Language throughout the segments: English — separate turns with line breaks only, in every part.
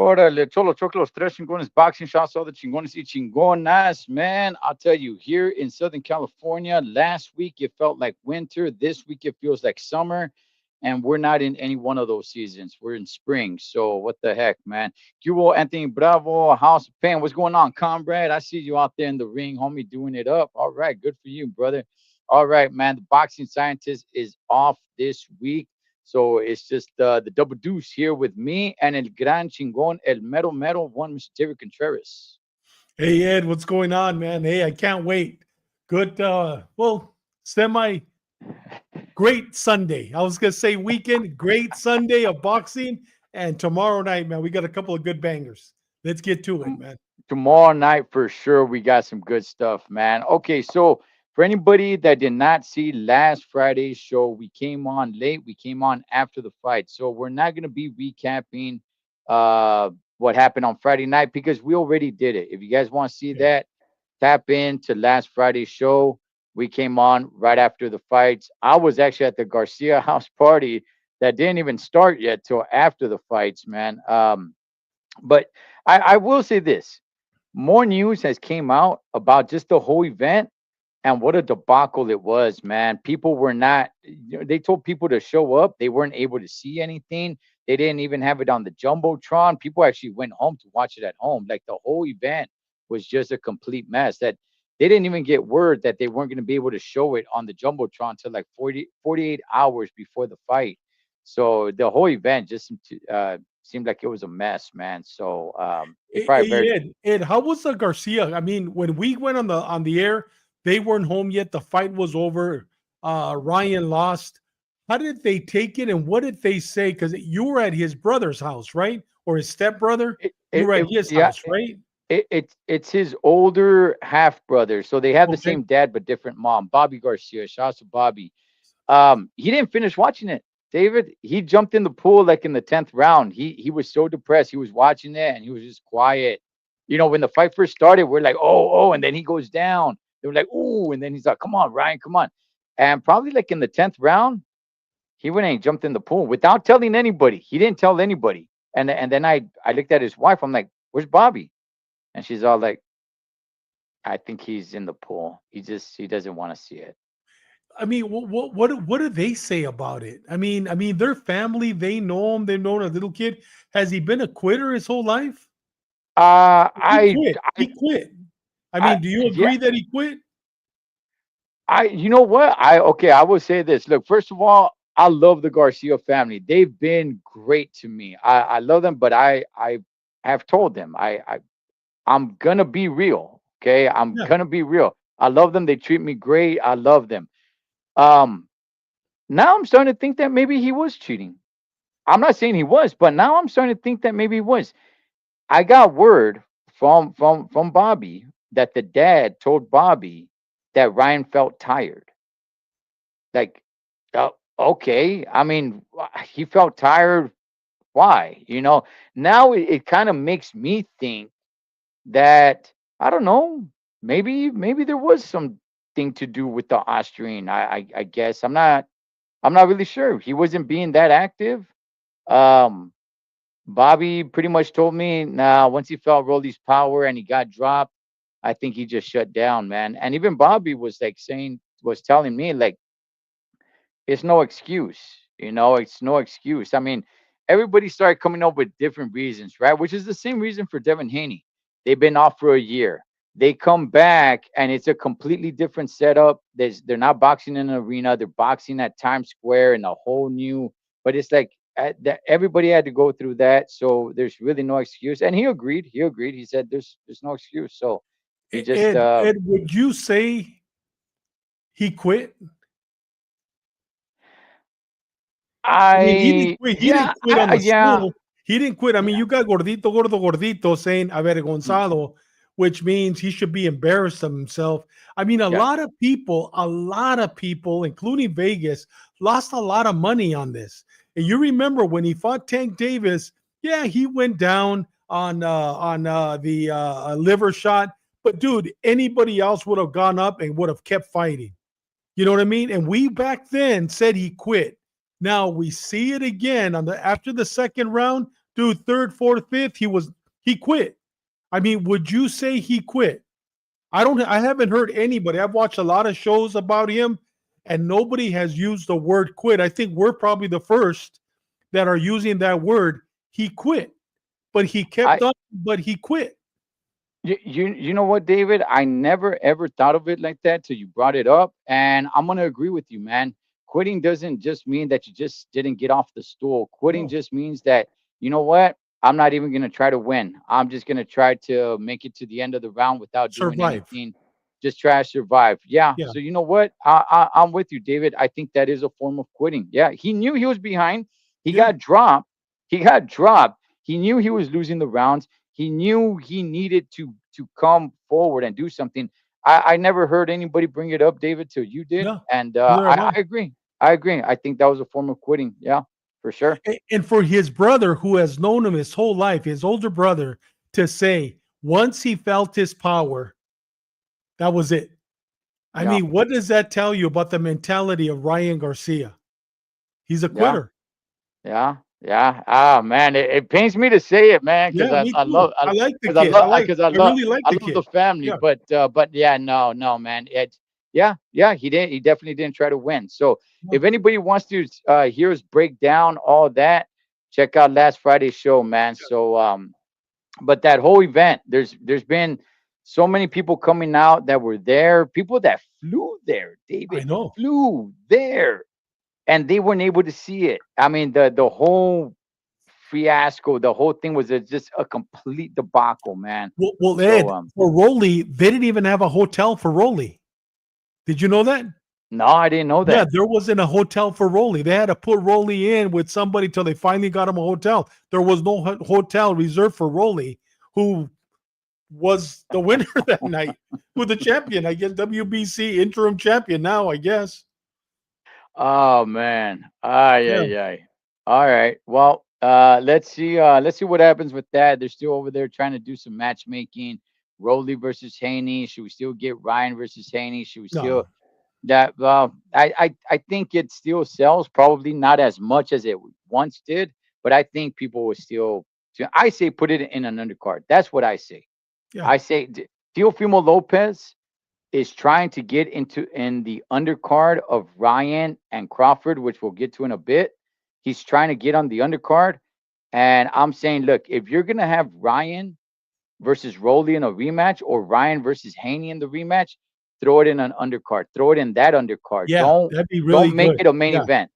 Órale, Cholo Choco, los tres chingones, boxing shots, all the chingones y chingonas. Man, I'll tell you, here in Southern California, last week it felt like winter. This week it feels like summer. And we're not in any one of those seasons. We're in spring. So what the heck, man? Cubo, Anthony Bravo, House of Pain. What's going on, comrade? I see you out there in the ring, homie, doing it up. All right, good for you, brother. All right, man. The boxing scientist is off this week. So it's just the double deuce here with me and El Gran Chingon, El Mero Mero, one Mr. David Contreras.
Hey Ed, what's going on, man? Hey, I can't wait. Good, semi great Sunday. I was gonna say weekend, great Sunday of boxing, and tomorrow night, man, we got a couple of good bangers. Let's get to it, man.
Tomorrow night for sure we got some good stuff, man. Okay, so for anybody that did not see last Friday's show, we came on late. We came on after the fight, so we're not going to be recapping what happened on Friday night because we already did it. If you guys want to see
Yeah.
that, tap into last Friday's show. We came on right after the fights. I was actually at the Garcia house party that didn't even start yet till after the fights, man. But I will say this: more news has came out about just the whole event and what a debacle it was, man. People were not, they told people to show up. They weren't able to see anything. They didn't even have it on the Jumbotron. People actually went home to watch it at home. Like the whole event was just a complete mess that they didn't even get word that they weren't going to be able to show it on the Jumbotron until like 48 hours before the fight. So the whole event just seemed like it was a mess, man. So it's
Hey,
probably
hey,
very.
Ed, how was the Garcia? I mean, when we went on the air, they weren't home yet. The fight was over. Ryan lost. How did they take it, and what did they say? Because you were at his brother's house, right, or his stepbrother? You were at his
Yeah,
house, right?
it's his older half brother. So they have the
Okay.
same dad but different mom. Bobby Garcia. Shout out to Bobby. He didn't finish watching it. David, he jumped in the pool like in the 10th round. He was so depressed. He was watching it and he was just quiet. You know, when the fight first started, we're like, oh, and then he goes down. They were like, ooh, and then he's like, come on, Ryan, come on. And probably like in the 10th round, he went and jumped in the pool without telling anybody. He didn't tell anybody. And then I looked at his wife. I'm like, where's Bobby? And she's all like, I think he's in the pool. He doesn't want to see it.
I mean, what do they say about it? I mean, their family, they know him. They've known a little kid. Has he been a quitter his whole life?
Uh,
He
I,
quit. He quit. I
I,
mean, do you
yeah,
agree that he quit?
you know what? Okay, I will say this. Look, first of all, I love the Garcia family. They've been great to me. I love them, but I have told them I'm gonna be real. Okay, I'm
Yeah.
gonna be real. I love them. They treat me great. I love them. Um, Now I'm starting to think that maybe he was cheating. I'm not saying he was, but now I'm starting to think that maybe he was. I got word from Bobby that the dad told Bobby that Ryan felt tired. Like, okay. I mean, he felt tired. Why? Now it kind of makes me think that I don't know. Maybe there was something to do with the Austrian. I guess I'm not really sure. He wasn't being that active. Um, Bobby pretty much told me, nah, once he felt Rolly's power and he got dropped, I think he just shut down, man. And even Bobby was telling me, like, it's no excuse, it's no excuse. I mean, everybody started coming up with different reasons, right? Which is the same reason for Devin Haney. They've been off for a year. They come back and it's a completely different setup. They're not boxing in an arena, they're boxing at Times Square in a whole new, but it's like everybody had to go through that. So there's really no excuse. And he agreed. He agreed. He said there's no excuse. So he just
Ed, would you say he quit? I mean, he didn't
I
quit. He
yeah,
didn't quit on the
yeah,
stool. He didn't quit. I mean,
yeah.
you got gordito, gordo, gordito saying
Mm,
avergonzado, which means he should be embarrassed of himself. I mean,
yeah.
a lot of people, including Vegas, lost a lot of money on this. And you remember when he fought Tank Davis? Yeah, he went down on the liver shot. But dude, anybody else would have gone up and would have kept fighting. You know what I mean? And we back then said he quit. Now we see it again on the after the second round. dude, third, fourth, fifth, he quit. I mean, would you say he quit? I haven't heard anybody. I've watched a lot of shows about him, and nobody has used the word quit. I think we're probably the first that are using that word. He quit, but he kept
I
on, but he quit.
you know what, David? I never ever thought of it like that till you brought it up, and I'm gonna agree with you, man. Quitting doesn't just mean that you just didn't get off the stool. Quitting
No,
just means that, you know what? I'm not even gonna try to win. I'm just gonna try to make it to the end of the round without doing
survive.
anything. Just try to survive. Yeah.
Yeah,
So you know what? I'm with you, David. I think that is a form of quitting. Yeah. He knew he was behind. He
yeah.
got dropped. He got dropped. He knew he was losing the rounds. He knew he needed to come forward and do something. I never heard anybody bring it up, David, till you did,
No,
and
neither have I.
I agree. I agree. I think that was a form of quitting. Yeah, for sure.
And for his brother, who has known him his whole life, his older brother, to say once he felt his power, that was it. I
Yeah,
mean, what does that tell you about the mentality of Ryan Garcia? He's a
yeah,
quitter.
yeah, yeah. Ah, man, it pains me to say it, man, because
Yeah, me
I
too.
love
I like the
because I
kid.
love because
I really like
I
the
love the
kid.
family,
Yeah,
but yeah, no, no, man. Yeah, he definitely didn't try to win. So if
no,
anybody wants to hear us break down all that, check out last Friday's show, man. So but that whole event, there's been so many people coming out that were there, people that flew there,
I
David,
know.
flew there, and they weren't able to see it. I mean, the whole fiasco, the whole thing was just a complete debacle, man.
Well,
So
Ed, for Rolly, they didn't even have a hotel for Rolly. Did you know that?
no, I didn't know
Yeah,
that.
there wasn't a hotel for Rolly. They had to put Rolly in with somebody till they finally got him a hotel. There was no hotel reserved for Rolly, who was the winner that night with the champion. I guess WBC interim champion now. I guess.
Oh man. Ay
Yeah.
ay ay. All right. Well, let's see what happens with that. They're still over there trying to do some matchmaking. Rowley versus Haney. Should we still get Ryan versus Haney? Should we still
No.
that well I think it still sells, probably not as much as it once did, but I think people will still I say put it in an undercard. That's what I say.
Yeah.
I say Teofimo Lopez is trying to get into in the undercard of Ryan and Crawford, which we'll get to in a bit. He's trying to get on the undercard. And I'm saying, look, if you're gonna have Ryan versus Rolly in a rematch or Ryan versus Haney in the rematch, throw it in an undercard. Throw it in that undercard.
Yeah. That'd be really
Don't make
good.
it a main
Yeah.
event.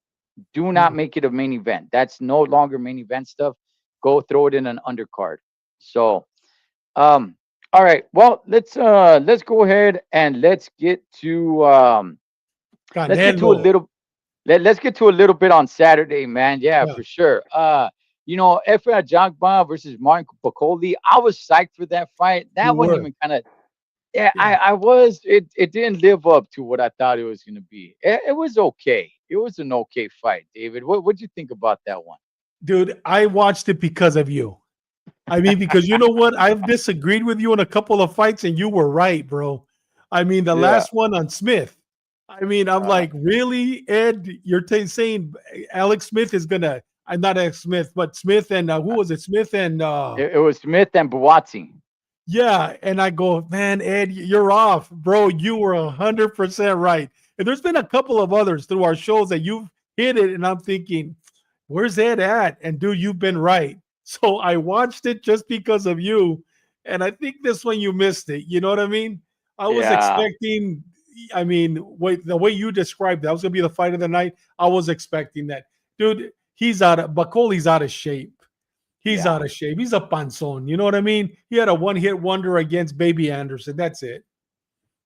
Do not
Mm.
make it a main event. That's no longer main event stuff. Go throw it in an undercard. So um, all right. Well, let's go ahead and let's get to a
Canelo.
little let's get to a little bit on Saturday, man. Yeah,
Yeah.
for sure. You know, Efra Jagba versus Martin Pacoli. I was psyched for that fight.
You
That one
were.
even kind of yeah,
Yeah.
I was it didn't live up to what I thought it was gonna be. It was okay. It was an okay fight, David. What'd you think about that one?
Dude, I watched it because of you. I mean, because you know what? I've disagreed with you in a couple of fights, and you were right, bro. I mean, the
Yeah.
last one on Smith. I mean, I'm
Uh,
like, really, Ed? You're saying Alex Smith is gonna? I'm not Alex Smith, but Smith and who was it? Smith and
it was Smith and Buatsi.
yeah. And I go, man, Ed, you're off, bro. You were 100% right. And there's been a couple of others through our shows that you've hit it, and I'm thinking, where's Ed at? And dude, you've been right. So I watched it just because of you. And I think this one you missed it. You know what I mean? I was
Yeah.
expecting, I mean, wait, the way you described that was gonna be the fight of the night. I was expecting that. Dude, Bacoli's out of shape. He's
Yeah.
out of shape. He's a panzon. You know what I mean? He had a one-hit wonder against Baby Anderson. That's it.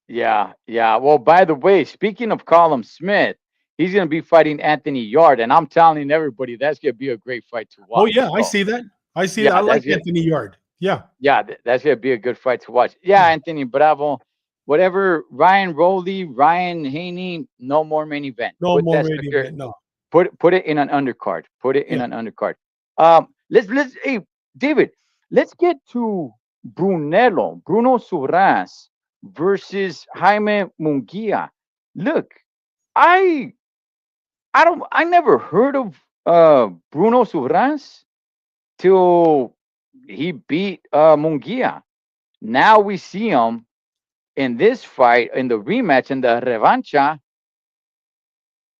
Yeah, yeah. Well, by the way, speaking of Colin Smith, he's going to be fighting Anthony Yard, and I'm telling everybody that's going to be a great fight to
Oh
watch.
yeah, I
So,
see that. I see that. I
yeah,
like Anthony Yard. Yeah.
that's going to be a good fight to watch. Yeah,
Yeah.
Anthony Bravo, whatever. Ryan Rowley, Ryan Haney, no more main event.
No
Put
more
that
radio
sucker.
event. No.
Put it in an undercard. Put it in
Yeah.
an undercard. Let's hey David, let's get to Bruno Suras versus Jaime Munguia. Look, I I never heard of Bruno Suras. till he beat Mungia. Now we see him in this fight, in the rematch, in the revancha.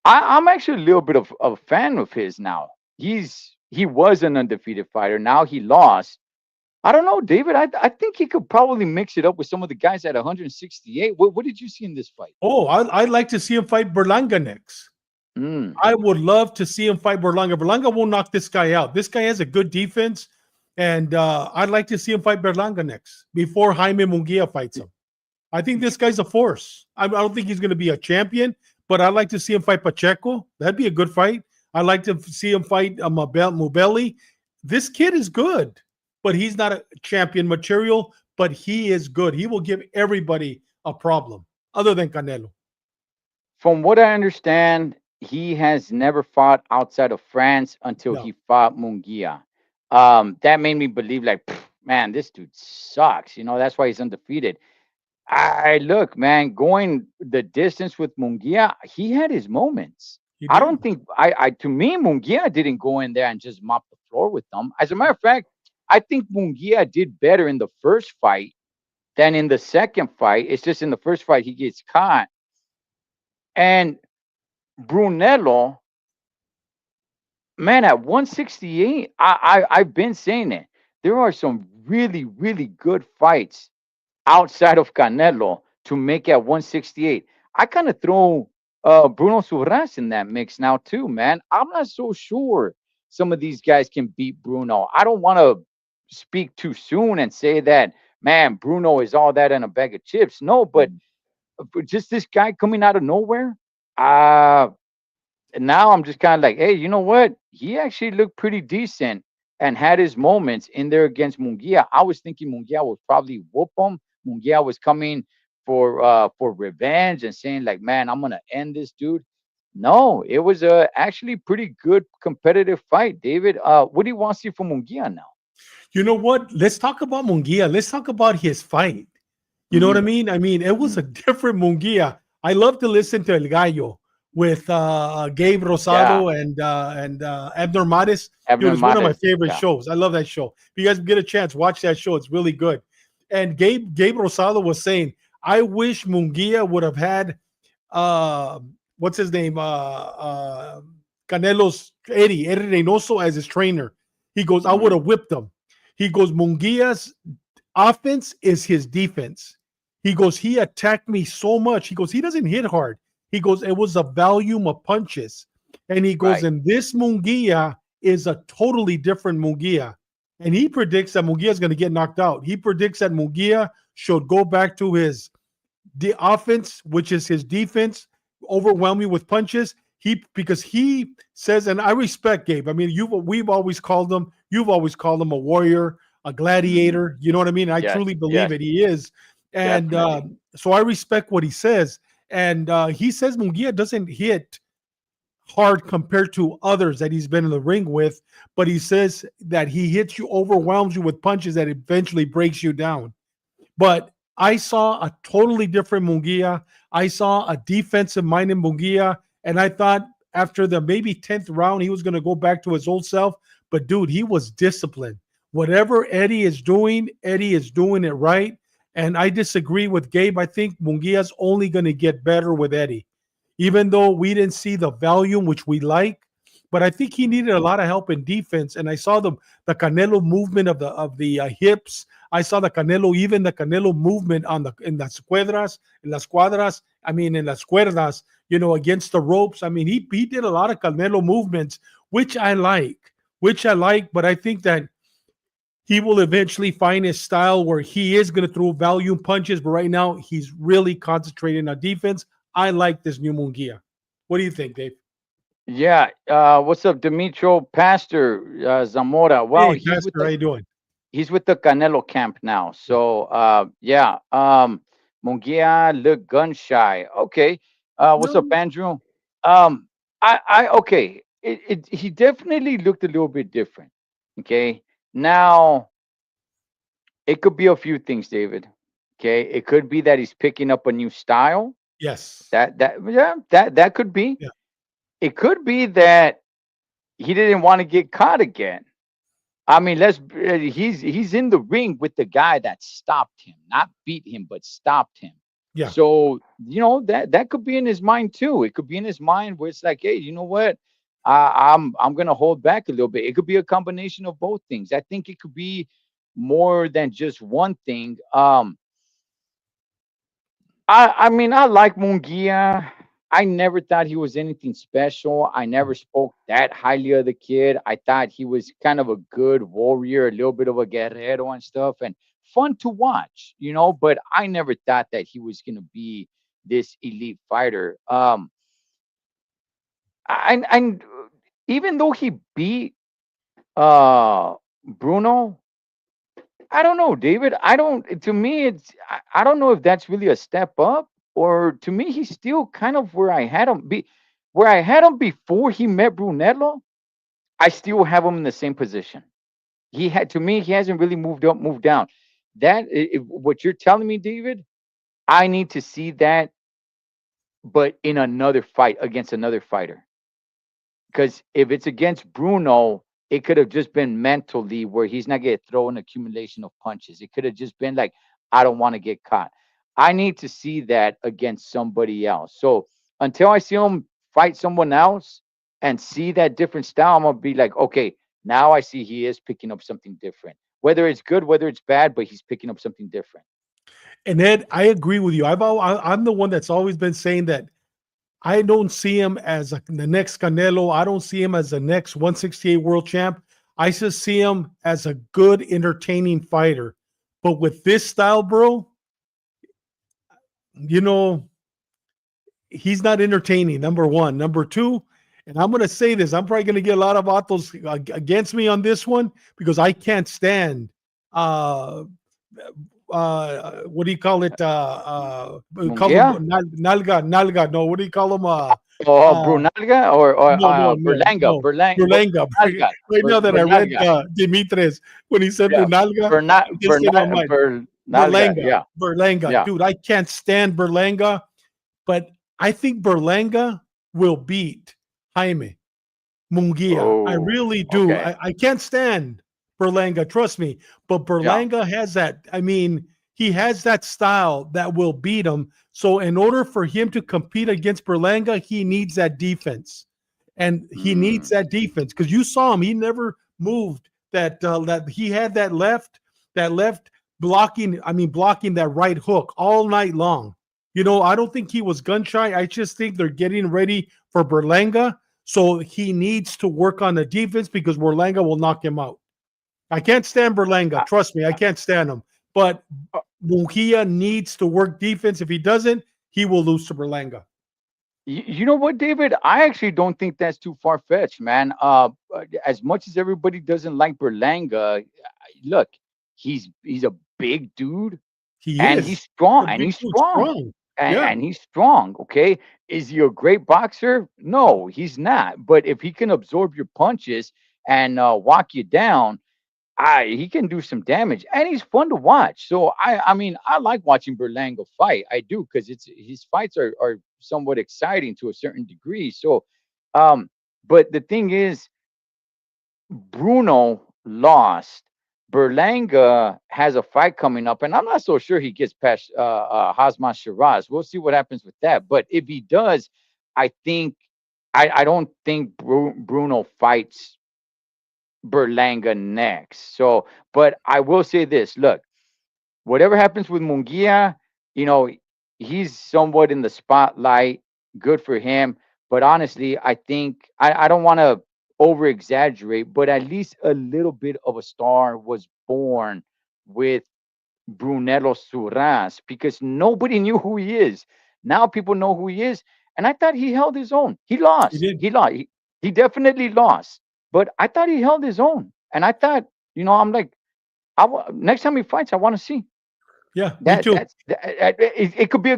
I'm actually a little bit of a fan of his now. He was an undefeated fighter. Now he lost. I don't know, David. I think he could probably mix it up with some of the guys at 168. What did you see in this fight?
Oh, I'd like to see him fight Berlanga next.
Mm,
I would love to see him fight Berlanga. Berlanga won't knock this guy out. This guy has a good defense, and I'd like to see him fight Berlanga next before Jaime Munguia fights him. I think this guy's a force. I don't think he's going to be a champion, but I'd like to see him fight Pacheco. That'd be a good fight. I'd like to see him fight Mubeli. This kid is good, but he's not a champion material, but he is good. He will give everybody a problem other than Canelo.
from what I understand, he has never fought outside of France until
No.
he fought Mungia. That made me believe, like, "Pff, man, this dude sucks. That's why he's undefeated. I look, man, going the distance with Mungia, he had his moments.
He
I
did.
don't think I to me Mungia didn't go in there and just mop the floor with them. As a matter of fact, I think Mungia did better in the first fight than in the second fight. It's just in the first fight he gets caught. And Brunello, man, at 168, I've been saying it. There are some really, really good fights outside of Canelo to make at 168. I kind of throw Bruno Surras in that mix now too, man. I'm not so sure some of these guys can beat Bruno. I don't want to speak too soon and say that, man, Bruno is all that in a bag of chips. No, but just this guy coming out of nowhere. Uh and now I'm just kind of like, hey, you know what? He actually looked pretty decent and had his moments in there against Mungia. I was thinking Mungia would probably whoop him. Mungia was coming for revenge and saying like, man, I'm gonna end this dude. No, it was a actually pretty good competitive fight, David. What do you want to see from Mungia now?
You know what? Let's talk about Munguia. Let's talk about his fight. You know what I
Hmm.
mean? I mean, it was a different Munguia. I love to listen to El Gallo with Gabe
Yeah,
Rosado and Abner Mares. Dude,
Abner
it's one of my
Mares.
favorite
Yeah.
shows. I love that show. If you guys get a chance, watch that show. It's really good. And Gabe Rosado was saying, I wish Munguia would have had uh what's his name? Canelo's Eddie Reynoso as his trainer. He goes, I would
Hmm.
have whipped him. He goes, Munguia's offense is his defense. He goes, he attacked me so much. He goes, he doesn't hit hard. He goes, it was a volume of punches. And he goes,
Right.
and this Munguia is a totally different Munguia. And he predicts that Munguia is going to get knocked out. He predicts that Munguia should go back to his the offense, which is his defense, overwhelm you with punches. He because he says, and I respect Gabe. I mean, you've always called him a warrior, a
Hmm.
gladiator. You know what I mean? I
Yes.
truly believe
Yes.
it. He is, and
Definitely.
so I respect what he says. And he says Munguia doesn't hit hard compared to others that he's been in the ring with, but he says that he hits you, overwhelms you with punches that eventually breaks you down. But I saw a totally different Munguia. I saw a defensive minded Munguia. And I thought after the maybe 10th round, he was going to go back to his old self. But dude, he was disciplined. Whatever Eddie is doing it right. And I disagree with Gabe. I think Munguia's only going to get better with Eddie, even though we didn't see the volume which we like. But I think he needed a lot of help in defense. And I saw the Canelo movement of the hips. I saw the Canelo movement on the in las cuadras, in las cuadras. I mean, in las cuerdas, against the ropes. I mean, he did a lot of Canelo movements, which I like. But I think that he will eventually find his style where he is going to throw volume punches. But right now, he's really concentrating on defense. I like this new Mungia. What do you think, Dave?
Yeah. What's up, Demetro Pastor Zamora? Well,
Hey, Pastor, how you doing?
he's with the Canelo camp now. So yeah. Mungia look gun shy. Okay. What's up,
No.
Andrew? I okay. He definitely looked a little bit different. Okay. Now it could be a few things, David. Okay. It could be that he's picking up a new style.
Yes.
That could be.
Yeah.
It could be that he didn't want to get caught again. I mean, he's in the ring with the guy that stopped him, not beat him, but stopped him.
Yeah.
So that could be in his mind too. It could be in his mind where it's like, hey, you know what? I'm gonna hold back a little bit. It could be a combination of both things. I think it could be more than just one thing. I mean, I like Mungia. I never thought he was anything special. I never spoke that highly of the kid. I thought he was kind of a good warrior, a little bit of a guerrero and stuff, and fun to watch, But I never thought that he was gonna be this elite fighter. And even though he beat Bruno, I don't know, David. I don't. To me, I don't know if that's really a step up, or to me, he's still kind of where I had him be, where I had him before he met Brunello. I still have him in the same position. To me, he hasn't really moved up, moved down. What you're telling me, David, I need to see that, but in another fight against another fighter. Because if it's against Bruno, it could have just been mentally where he's not going to throw an accumulation of punches. It could have just been like, I don't want to get caught. I need to see that against somebody else. So until I see him fight someone else and see that different style, I'm going to be like, okay, now I see he is picking up something different. Whether it's good, whether it's bad, but he's picking up something different.
And Ed, I agree with you. I'm the one that's always been saying that I don't see him as the next Canelo. I don't see him as the next 168 world champ. I just see him as a good, entertaining fighter. But with this style, bro, you know, he's not entertaining. Number one. Number two, and I'm going to say this, I'm probably going to get a lot of autos against me on this one because I can't stand what do you call it? Call him
Mungia?
nalga. No, what do you call him?
Or Brunalga or Berlanga,
No. Berlanga.
Bernalga,
Right now that I read
Bernalga.
Dimitres when he said
Yeah,
Brunalga, it just came on mind.
Bernalga.
Berlanga.
Yeah,
Berlanga.
yeah.
Dude, I can't stand Berlanga, but I think Berlanga will beat Jaime Munguia. I
Oh,
really do.
okay.
I can't stand Berlanga, trust me. But
Yeah.
Berlanga has that. I mean, he has that style that will beat him. So, in order for him to compete against Berlanga, he needs that defense. And he needs
Mm.
that defense because you saw him. He never moved that he had that left blocking, I mean, blocking that right hook all night long. I don't think he was gun shy. I just think they're getting ready for Berlanga. So he needs to work on the defense because Berlanga will knock him out. I can't stand Berlanga.
I,
Trust me, I can't stand him. But
uh,
Munguia needs to work defense. If he doesn't, he will lose to Berlanga.
you know what, David? I actually don't think that's too far fetched, man. As much as everybody doesn't like Berlanga, look, he's a big dude
He
and
is.
he's strong,
The
and
big
he's
dude
strong,
strong.
and,
Yeah.
and he's strong. Okay, is he a great boxer? No, he's not. But if he can absorb your punches and walk you down, he can do some damage, and he's fun to watch. So I mean, I like watching Berlanga fight. I do because it's his fights are somewhat exciting to a certain degree. So, um, but the thing is, Bruno lost. Berlanga has a fight coming up, and I'm not so sure he gets past Hasman Shiraz. We'll see what happens with that. But if he does, I think I don't think Bruno fights Berlanga next. So, but I will say this: look, whatever happens with Mungia, you know, he's somewhat in the spotlight. Good for him. But honestly, I think I don't want to over exaggerate, but at least a little bit of a star was born with Brunello Suras because nobody knew who he is. Now people know who he is. And I thought he held his own. He
He
lost.
did.
He lost. He definitely lost. But I thought he held his own. And I thought, I'm like, next time he fights, I want to see.
Yeah, me too.
It could be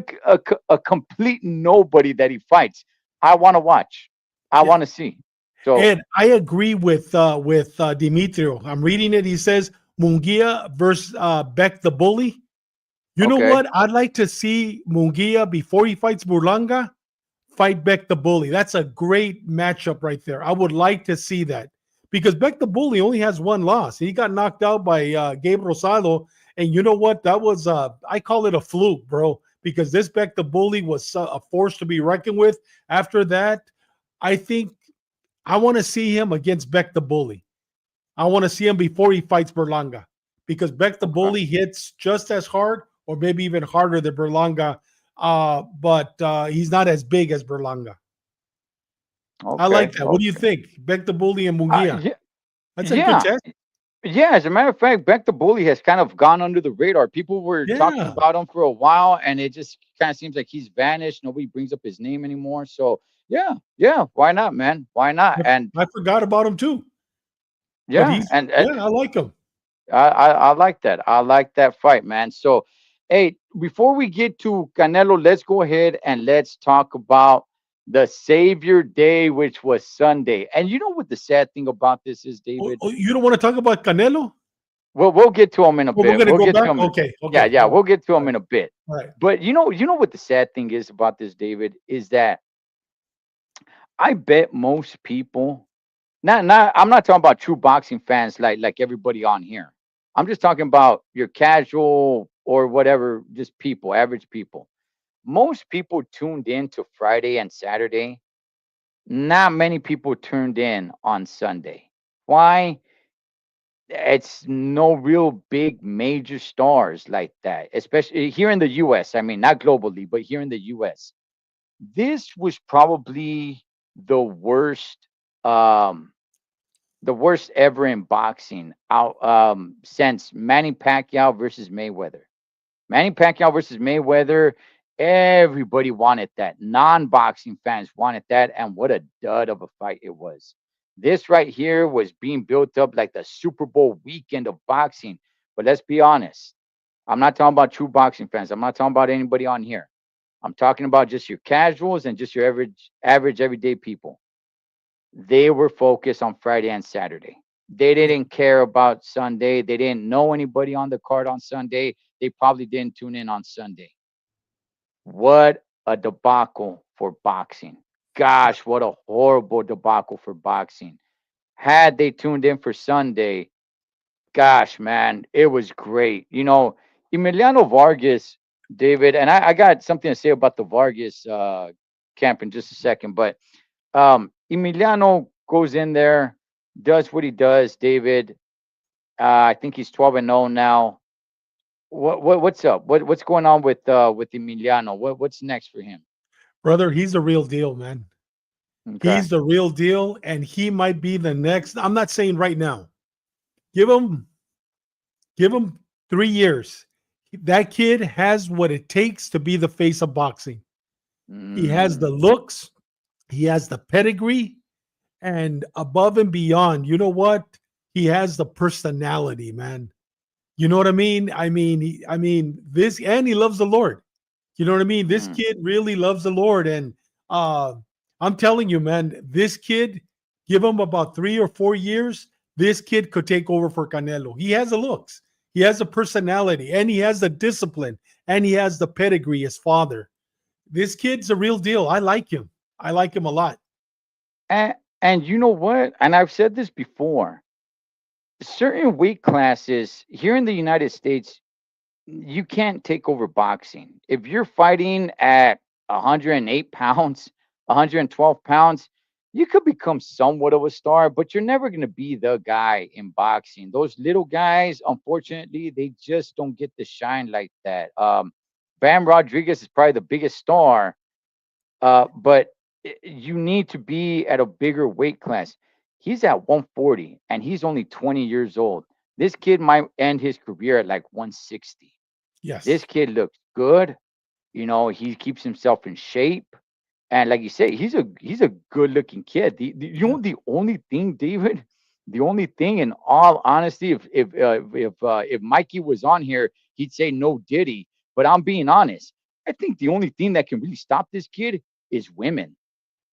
a complete nobody that he fights. I want to watch. I
Yeah.
want to see. So,
And I agree with Dimitrio. I'm reading it. He says Munguia versus Beck the Bully. You know
okay.
what? I'd like to see Munguia before he fights Burlanga fight Beck the Bully. That's a great matchup right there. I would like to see that because Beck the Bully only has one loss. He got knocked out by Gabe Rosado, and you know what? That was I call it a fluke, bro. Because this Beck the Bully was a force to be reckoned with. After that, I think I want to see him against Beck the Bully. I want to see him before he fights Berlanga, because Beck the
Okay.
Bully hits just as hard or maybe even harder than Berlanga, but he's not as big as Berlanga. I like
Okay.
that. What do you
Okay.
think? Beck the Bully and Mungia.
Yeah.
That's a good
Yeah.
test.
Yeah, as a matter of fact, Beck the Bully has kind of gone under the radar. People were talking
Yeah.
about him for a while, and it just kind of seems like he's vanished. Nobody brings up his name anymore. So, yeah, yeah, why not, man? Why not? And
I forgot about him too, but
yeah,
he's yeah, I like him.
I like that. I like that fight, man. So, hey, before we get to Canelo, let's go ahead and let's talk about the Savior Day, which was Sunday. And you know what the sad thing about this is,
Oh,
David?
oh, you don't want to talk about Canelo?
We'll get to him in a
Well, we're
bit.
gonna
We'll
go
get to
back.
him.
Okay,
Yeah,
okay,
yeah, we'll get to
all
him
right,
in a bit.
all right.
But you know what the sad thing is about this, David, is that I bet most people, not I'm not talking about true boxing fans like everybody on here. I'm just talking about your casual or whatever, just people, average people. Most people tuned in to Friday and Saturday. Not many people turned in on Sunday. Why? It's no real big major stars like that, especially here in the US. I mean, not globally, but here in the US. This was probably the worst, um, the worst ever in boxing out since Manny Pacquiao versus Mayweather. Manny Pacquiao versus Mayweather, everybody wanted that. Non-boxing fans wanted that, and what a dud of a fight it was. This right here was being built up like the Super Bowl weekend of boxing. But let's be honest. I'm not talking about true boxing fans. I'm not talking about anybody on here. I'm talking about just your casuals and just your average everyday people. They were focused on Friday and Saturday. They
Yeah,
didn't care about Sunday. They didn't know anybody on the card on Sunday. They probably didn't tune in on Sunday. What a debacle for boxing.
yeah.
Gosh, what a horrible debacle for boxing. Had they tuned in for Sunday, gosh, man, it was great. Emiliano Vargas, David, and I got something to say about the Vargas camp in just a second, but Emiliano goes in there, does what he does, David. I think he's 12-0 now. What's up? What's going on with Emiliano? What's next for him?
Brother, he's the real deal, man.
Okay.
He's the real deal, and he might be the next. I'm not saying right now. Give him, give him 3 years. That kid has what it takes to be the face of boxing. He has the
Mm,
looks, he has the pedigree, and above and beyond, you know what? He has the personality, man. You know what I mean? I mean this, and he loves the Lord. You know what I mean? This
mm,
kid really loves the Lord, and uh, I'm telling you, man, this kid, give him about 3 or 4 years, this kid could take over for Canelo. He has the looks, he has the personality, and he has the discipline, and he has the pedigree. His father. This kid's a real deal. I like him. I like him a lot.
and you know what? And I've said this before. Certain weight classes here in the United States, you can't take over boxing. If you're fighting at 108 pounds, 112 pounds, you could become somewhat of a star, but you're never going to be the guy in boxing. Those little guys, unfortunately, they just don't get the shine like that. Bam Rodriguez is probably the biggest star, but you need to be at a bigger weight class. He's at 140 and he's only 20 years old. This kid might end his career at like 160. This
Yes.
kid looks good. He keeps himself in shape. And like you say, he's a good looking kid.
Yeah.
The only thing, David, the only thing, in all honesty, if Mikey was on here, he'd say no Diddy. But I'm being honest. I think the only thing that can really stop this kid is women,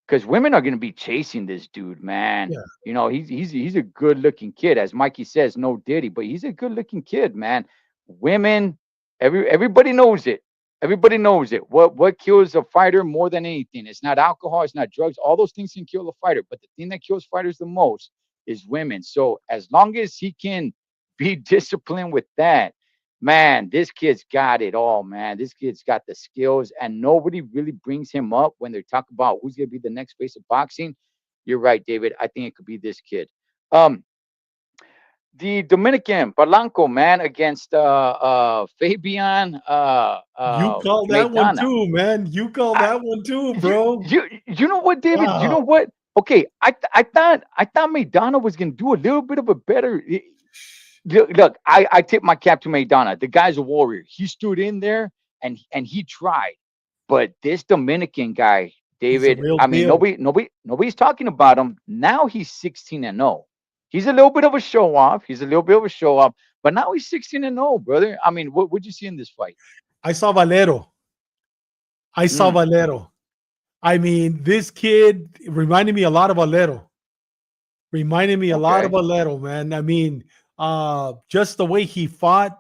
because women are going to be chasing this dude, man.
Yeah.
He's a good looking kid, as Mikey says, no Diddy, but he's a good looking kid, man. Women, everybody knows it. Everybody knows it. What kills a fighter more than anything? It's not alcohol, it's not drugs. All those things can kill a fighter, but the thing that kills fighters the most is women. So as long as he can be disciplined with that, man, this kid's got it all, man. This kid's got the skills, and nobody really brings him up when they talk about who's going to be the next face of boxing. You're right, David. I think it could be this kid. Um, the Dominican Palanco, man, against Fabian
You call that one
Maidana.
too, man. You call
I,
that one too,
you
bro.
you know what, David? You
Wow.
know what? Okay, I thought Maidana was gonna do a little bit of a better. Look, I tip my cap to Maidana. The guy's a warrior. He stood in there and he tried. But this Dominican guy,
He's a
David,
real
I mean,
deal.
nobody's talking about him. Now he's 16-0. He's a little bit of a show off. He's a little bit of a show off, but now he's 16-0, brother. I mean, what would you see in this fight?
I saw Valero. I saw
Mm,
Valero. I mean, this kid reminded me a lot of Valero. Reminded me a lot of
okay.
Valero, man. I mean, just the way he fought,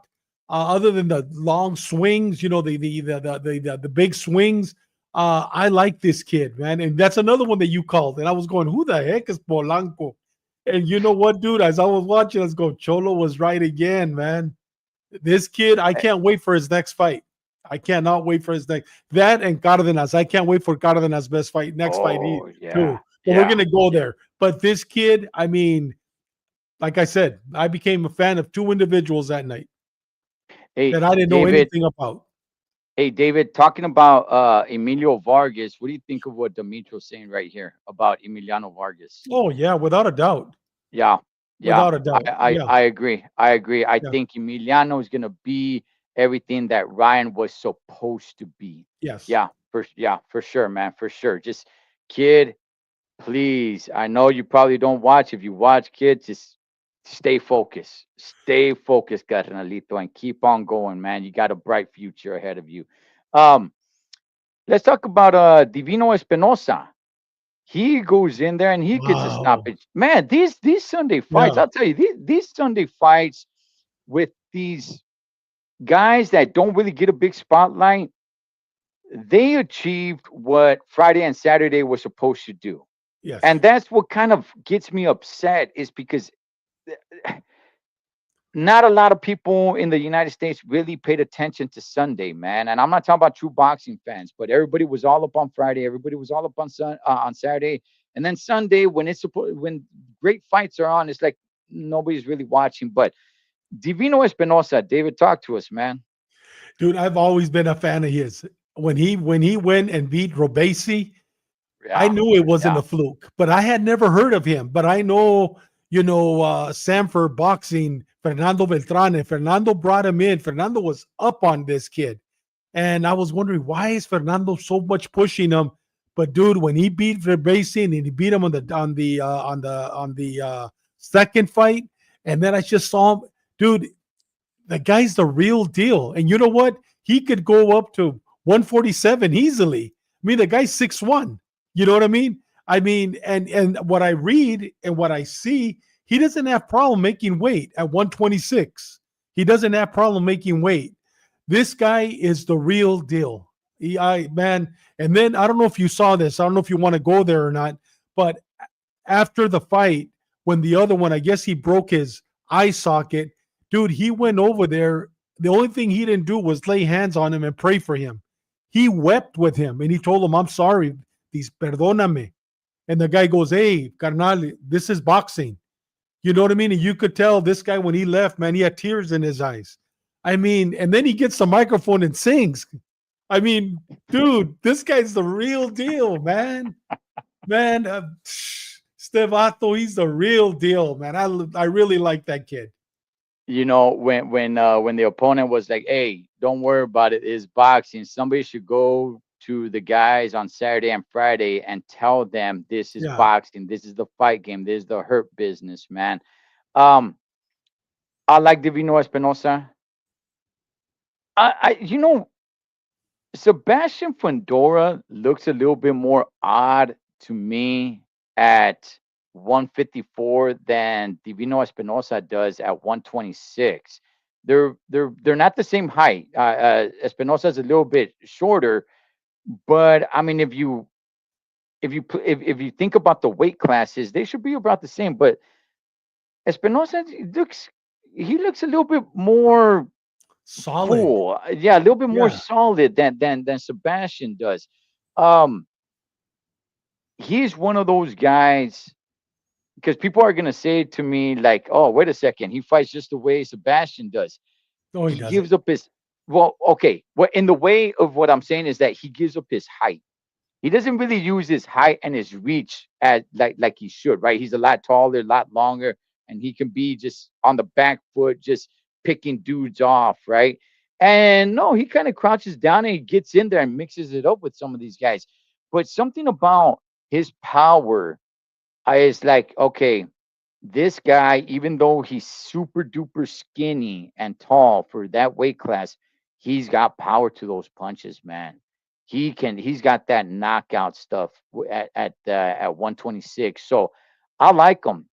other than the long swings, the big swings. I like this kid, man, and that's another one that you called. And I was going, "Who the heck is Polanco?" And you know what, dude? As I was watching, I was going, "Cholo was right again, man." This kid, I
Eh,
can't wait for his next fight. I cannot wait for his next that and Cardenas. I can't wait for Cardenas' best fight, next fight
Oh yeah,
too. But we're
yeah.
gonna go there. But this kid, I mean, like I said, I became a fan of two individuals that night
Hey,
that I didn't know
David.
anything about.
Hey, David. Talking about Emilio Vargas. What do you think of what Dimitro's saying right here about Emiliano Vargas?
Oh yeah, without a doubt,
Yeah, yeah.
without a
I
doubt.
I,
Yeah,
I agree. I agree. I
yeah,
think Emiliano is gonna be everything that Ryan was supposed to be.
yes.
Yeah, for sure, man, for sure. Just kid, please. I know you probably don't watch. If you watch, kid, just stay focused. Stay focused, carnalito, and keep on going, man. You got a bright future ahead of you. Um, let's talk about Divino Espinosa. He goes in there and he gets a
Wow.
stoppage. Man, these Sunday fights,
Yeah.
I'll tell you, these Sunday fights with these guys that don't really get a big spotlight, they achieved what Friday and Saturday were supposed to do. And
Yes.
that's what kind of gets me upset is because not a lot of people in the United States really paid attention to Sunday, man. And I'm not talking about true boxing fans, but everybody was all up on Friday, everybody was all up on Saturday, and then Sunday when great fights are on, it's like nobody's really watching. But Divino Espinosa, David, talk to us, man.
Dude, I've always been a fan of his. When he went and beat Robesi, I
Yeah,
knew it wasn't
yeah.
a fluke, but I had never heard of him. But I know, Sanford Boxing, Fernando Beltrán, and Fernando brought him in. Fernando was up on this kid. And I was wondering, why is Fernando so much pushing him? But dude, when he beat Verbasian and he beat him on the second fight, and then I just saw him, dude, the guy's the real deal. And you know what? He could go up to 147 easily. I mean, the guy's 6'1". You know what I mean? I mean, and what I read and what I see, he doesn't have problem making weight at 126. He doesn't have problem making weight. This guy is the real deal. Man, and then I don't know if you saw this. I don't know if you want to go there or not, but after the fight, when the other one, I guess he broke his eye socket, dude, he went over there. The only thing he didn't do was lay hands on him and pray for him. He wept with him and he told him, I'm sorry, these perdóname. And the guy goes, hey, carnal, this is boxing. You know what I mean? And you could tell this guy when he left, man, he had tears in his eyes. I mean, and then he gets the microphone and sings. I mean, dude, this guy's the real deal, man. Man, Stevato, he's the real deal, man. I really like that kid.
When the opponent was like, "Hey, don't worry about it. It's boxing." Somebody should go to the guys on Saturday and Friday and tell them this is
Yeah.
boxing. This is the fight game. This is the hurt business, man. Um, I like Divino Espinosa. Sebastian Fundora looks a little bit more odd to me at 154 than Divino Espinosa does at 126. They're not the same height. Espinosa is a little bit shorter, but I mean, if you think about the weight classes, they should be about the same. But Espinosa looks a little bit more
Solid.
cool. Yeah, a little bit more
Yeah.
solid than Sebastian does. Um, he's one of those guys because people are gonna say to me like, "Oh, wait a second, he fights just the way Sebastian does."
No, he
He
doesn't.
gives up his okay. What in the way of what I'm saying is that he gives up his height. He doesn't really use his height and his reach at like he should, right? He's a lot taller, a lot longer, and he can be just on the back foot, just picking dudes off, right? And no, he kind of crouches down and he gets in there and mixes it up with some of these guys. But something about his power is like, okay, this guy, even though he's super duper skinny and tall for that weight class, he's got power to those punches, man. He's got that knockout stuff at 126. So I like him.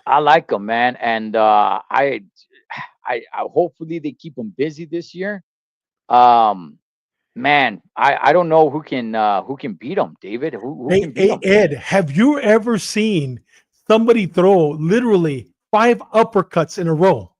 I like him, man. And I hopefully they keep him busy this year. Um, man, I don't know who can beat him, David. Who
Hey,
can beat
hey,
him?
Ed, have you ever seen somebody throw literally 5 uppercuts in a row?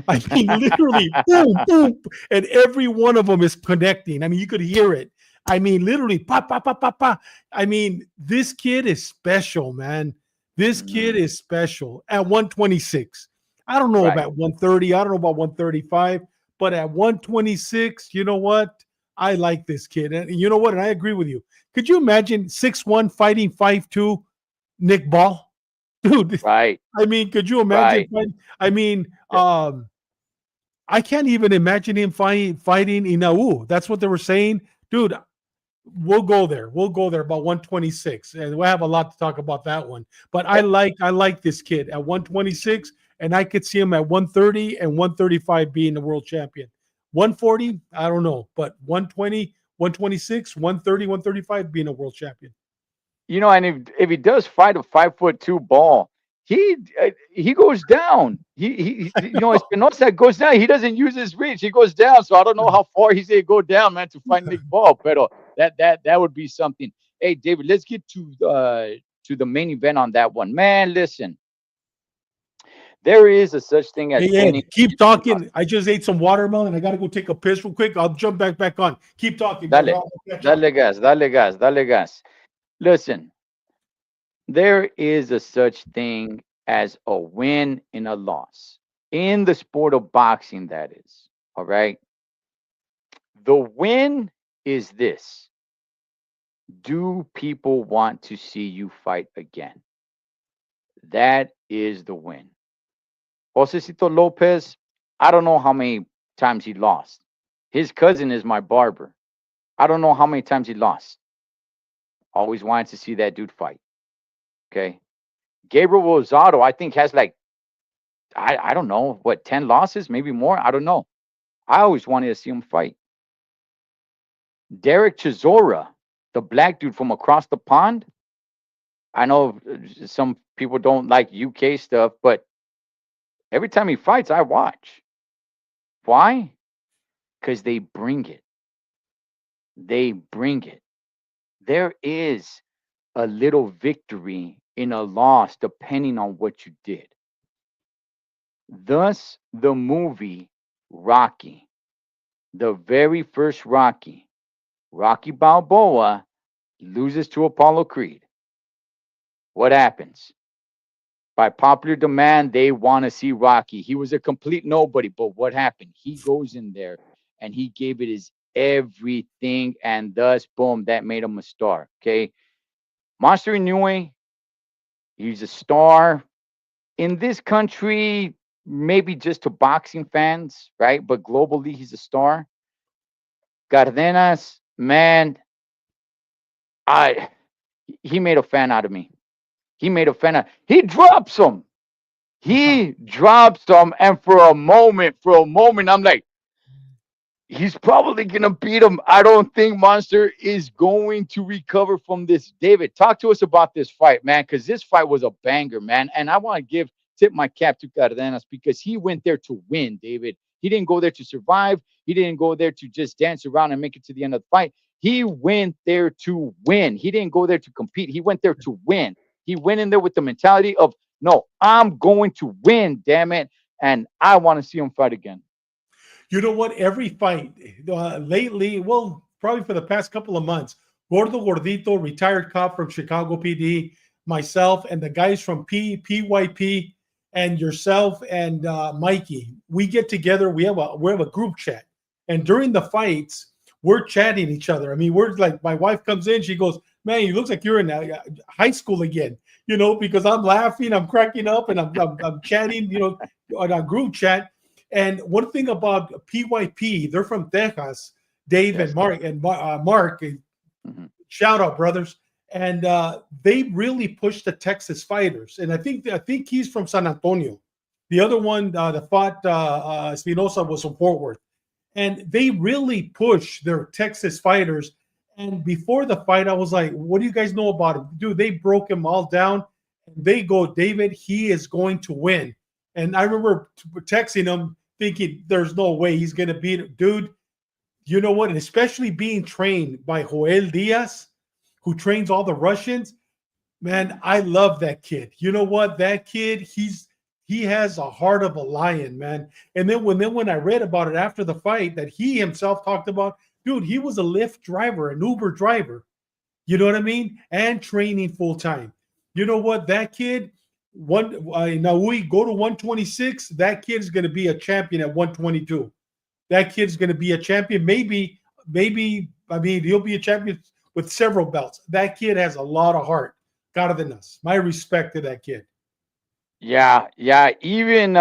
I mean, literally, boom, boom, and every one of them is connecting. I mean, you could hear it. I mean, literally, pa, pa, pa, pa, pa. I mean, this kid is special, man. This kid
Hmm.
is special at 126. I don't know
Right.
about 130. I don't know about 135, but at 126, you know what? I like this kid. And you know what? And I agree with you. Could you imagine 6'1 fighting 5'2 Nick Ball? Dude,
Right.
I mean, could you imagine
Right.
fighting? I mean,
Yeah.
I can't even imagine him fighting Inau. That's what they were saying, dude. We'll go there. We'll go there about 126, and we'll have a lot to talk about that one. But I like this kid at 126, and I could see him at 130 and 135 being the world champion. 140, I don't know, but 120, 126, 130, 135 being a world champion.
And if he does fight a 5'2" ball, he goes down. Espinosa goes down. He doesn't use his reach. He goes down. So I don't know how far he's gonna go down, man, to fight Nick Ball. Pero that would be something. Hey, David, let's get to the main event on that one. Man, listen, there is a such thing as
Hey
winning.
Ed, keep talking. I just ate some watermelon. I got to go take a piss real quick. I'll jump back on. Keep talking, brother.
Dale,
I'll catch up.
dale gas, dale gas, dale gas. Listen, there is a such thing as a win and a loss in the sport of boxing, that is. All right. The win is this: do people want to see you fight again? That is the win. Josecito Lopez, I don't know how many times he lost. His cousin is my barber. I don't know how many times he lost. Always wanted to see that dude fight. Okay. Gabriel Rosado, I think, has like, I don't know, what, 10 losses, maybe more? I don't know. I always wanted to see him fight. Derek Chisora, the black dude from across the pond. I know some people don't like UK stuff, but every time he fights, I watch. Why? Because they bring it. They bring it. There is a little victory in a loss depending on what you did. Thus, the movie Rocky, the very first Rocky, Rocky Balboa loses to Apollo Creed. What happens? By popular demand, they want to see Rocky. He was a complete nobody, but what happened? He goes in there and he gave it his everything, and thus, boom, that made him a star. Okay. Monster Inoue, he's a star in this country, maybe just to boxing fans, right? But globally, he's a star. Cardenas, man, I he made a fan out of me. He made a fan out. He drops him. He drops him, and for a moment, I'm like, he's probably gonna beat him. I don't think Monster is going to recover from this. David, talk to us about this fight, man, because this fight was a banger, man. And I want to tip my cap to Cardenas because he went there to win, David. He didn't go there to survive. He didn't go there to just dance around and make it to the end of the fight. He went there to win. He didn't go there to compete. He went there to win. He went in there with the mentality of No, I'm going to win, damn it. And I want to see him fight again.
You know what? Every fight lately, well, probably for the past couple of months, Gordo Gordito, retired cop from Chicago PD, myself, and the guys from PYP, and yourself and Mikey, we get together. We have a group chat, and during the fights, we're chatting each other. I mean, we're like, my wife comes in, she goes, "Man, you look like you're in high school again." Because I'm laughing, I'm cracking up, and I'm chatting, on a group chat. And one thing about PYP, they're from Texas, Dave and
Yes.
Mark, Mark,
Hmm.
shout out brothers, and they really push the Texas fighters. And I think he's from San Antonio. The other one that fought Espinosa was from Fort Worth, and they really push their Texas fighters. And before the fight, I was like, "What do you guys know about him, dude?" They broke him all down. They go, "David, he is going to win." And I remember texting him, thinking, "There's no way he's going to beat him, dude." You know what? And especially being trained by Joel Diaz, who trains all the Russians. Man, I love that kid. You know what? That kid, he has a heart of a lion, man. And then when I read about it after the fight that he himself talked about, dude, he was a Lyft driver, an Uber driver. You know what I mean? And training full time. You know what? That kid, now we go to 126. That kid is going to be a champion at 122. That kid's going to be a champion. Maybe. I mean, he'll be a champion with several belts. That kid has a lot of heart. Got than us. My respect to that kid.
Yeah, yeah. Even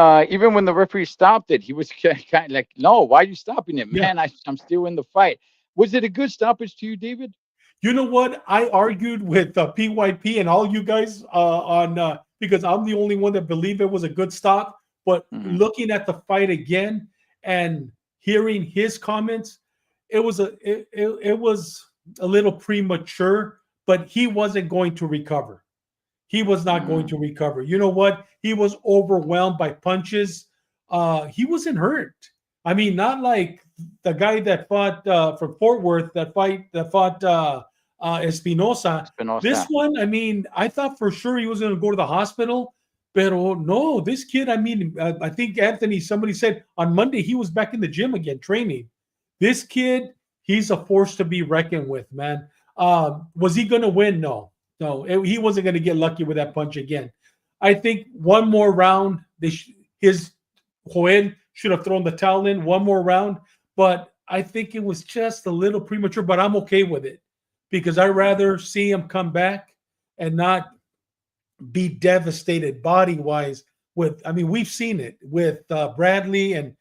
when the referee stopped it, he was kind of like, "No, why are you stopping it,
Yeah.
man? I'm still in the fight." Was it a good stoppage to you, David?
You know what? I argued with PYP and all you guys on because I'm the only one that believed it was a good stop. But
Hmm.
looking at the fight again and hearing his comments, it was a little premature. But he wasn't going to recover. He was not going
Mm.
to recover. You know what? He was overwhelmed by punches. He wasn't hurt. I mean, not like the guy that fought from Fort Worth that fought Espinosa. This
Espinosa.
one, I mean, I thought for sure he was going to go to the hospital, pero no, this kid. I mean, I think Anthony. Somebody said on Monday he was back in the gym again training. This kid, he's a force to be reckoned with, man. Was he going to win? No, no, he wasn't going to get lucky with that punch again. I think one more round, his Joel should have thrown the towel in one more round, but I think it was just a little premature. But I'm okay with it because I'd rather see him come back and not be devastated body wise. I mean, we've seen it with Bradley and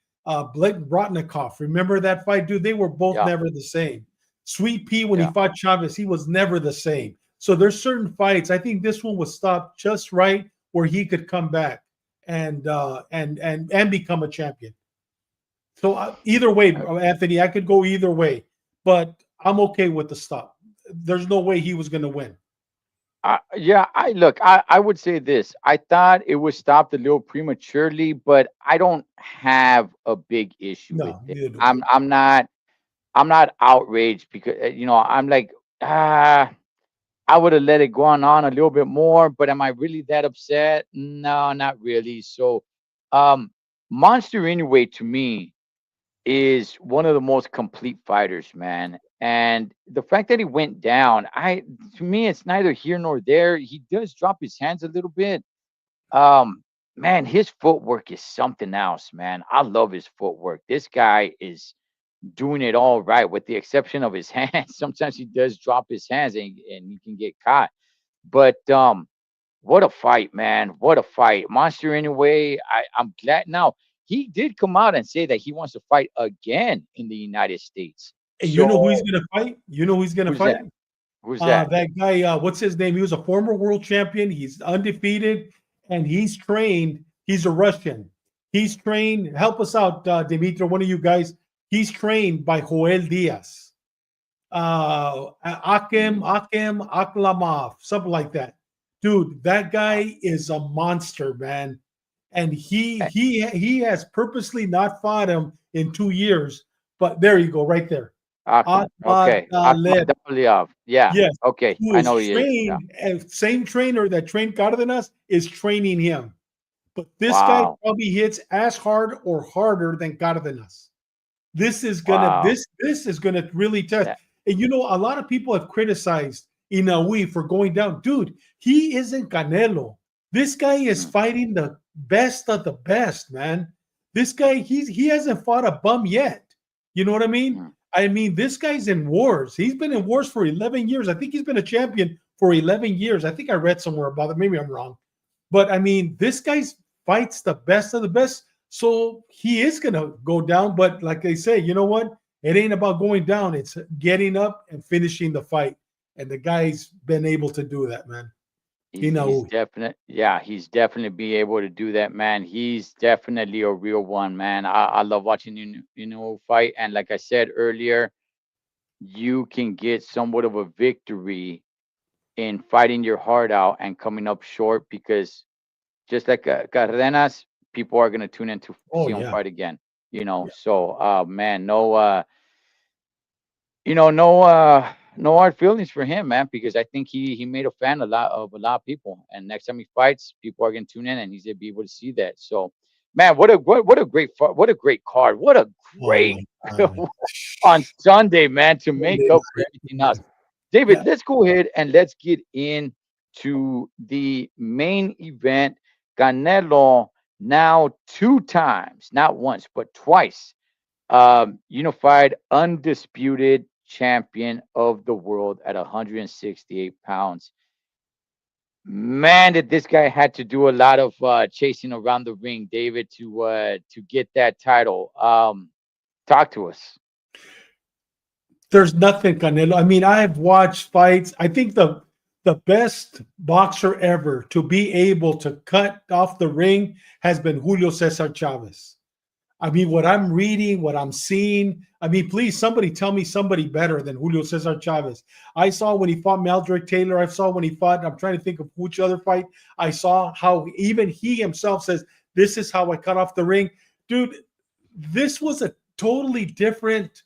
Blake Brotnikoff. Remember that fight, dude? They were both
Yeah,
never the same. Sweet Pea, when he
yeah.
fought Chavez, he was never the same. So there's certain fights. I think this one was stopped just right where he could come back and become a champion. So either way,
Uh,
Anthony, I could go either way, but I'm okay with the stop. There's no way he was going to win.
yeah, I look. I would say this. I thought it was stopped a little prematurely, but I don't have a big issue with
No,
it.
neither do I.
I'm not outraged because I'm like, ah, I would have let it go on a little bit more, but am I really that upset? No, not really. So, um, Monster anyway to me is one of the most complete fighters, man. And the fact that he went down, to me, it's neither here nor there. He does drop his hands a little bit. Um, Man, his footwork is something else, man. I love his footwork. This guy is doing it all right, with the exception of his hands. Sometimes he does drop his hands and he can get caught. But what a fight, man! What a fight, Monster. Anyway, I'm glad now he did come out and say that he wants to fight again in the United States.
And you know who he's
So
going to fight? You know who he's going to
who's
fight?
that? Who's that?
That guy, what's his name? He was a former world champion. He's undefeated, and he's trained. He's a Russian. He's trained. Help us out, Dimitri, one of you guys. He's trained by Joel Diaz,
Mm,
Akim Aklamov, something like that. Dude, that
uh,
guy is a monster, man. And he
eh,
he he has purposely not fought him in 2 years. But there you go, right there.
Ahmad. Okay. Ahmad
Ahmadaleb.
Davliov. Yeah.
Yes,
Okay.
who
I
is
know he is. Yeah.
trained, and same trainer that trained Cardenas is training him. But this guy
Wow.
probably hits as hard or harder than Cardenas.
Wow.
This is gonna really test.
That.
And you know, a lot of people have criticized Inaui for going down. Dude, he isn't Canelo. This guy is
Mm,
fighting the best of the best, man. This guy, he hasn't fought a bum yet. You know what I mean?
mm.
I mean, this guy's in wars. He's been in wars for 11 years. I think he's been a champion for 11 years. I think I read somewhere about it. Maybe I'm wrong. But I mean, this guy's fights the best of the best. So he is going to go down. But like they say, you know what? It ain't about going down. It's getting up and finishing the fight. And the guy's been able to do that, man.
He's
Inaui.
definite. Yeah, he's definitely be able to do that, man. He's definitely a real one, man. I love watching fight. And like I said earlier, you can get somewhat of a victory in fighting your heart out and coming up short because just like Cardenas, people are gonna tune in to
Oh,
see him
yeah.
fight again.
Yeah.
So man, no no no hard feelings for him, man, because I think he made a fan a lot of people. And next time he fights, people are gonna tune in and he's gonna be able to see that. So man, what a great what a great card. What a
Oh,
great
my God, man.
on Sunday, man, to make
Sunday
up for
night,
everything else.
man.
David,
Yeah.
let's go ahead and let's get into the main event. Canelo now two times, not once, but twice, unified, undisputed champion of the world at 168 pounds. Man, did this guy had to do a lot of chasing around the ring, David, to get that title. Talk to us.
There's nothing Canelo. I mean, I've watched fights. I think the best boxer ever to be able to cut off the ring has been Julio Cesar Chavez. I mean, what I'm reading, what I'm seeing. I mean, please, somebody tell me somebody better than Julio Cesar Chavez. I saw when he fought Meldrick Taylor. I saw when he fought. I'm trying to think of which other fight. I saw how even he himself says, "This is how I cut off the ring." Dude, this was a totally different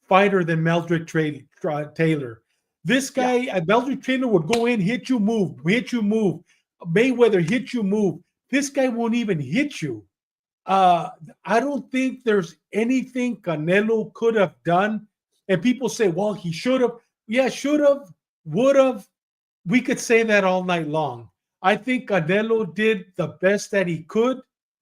fighter than Taylor. This
Yeah.
guy, Meldrick Taylor would go in, hit you, move, hit you, move. Mayweather hit you, move. This guy won't even hit you. Uh, I don't think there's anything Canelo could have done. And people say, well, he should have. Yeah, should have, would have. We could say that all night long. I think Canelo did the best that he could.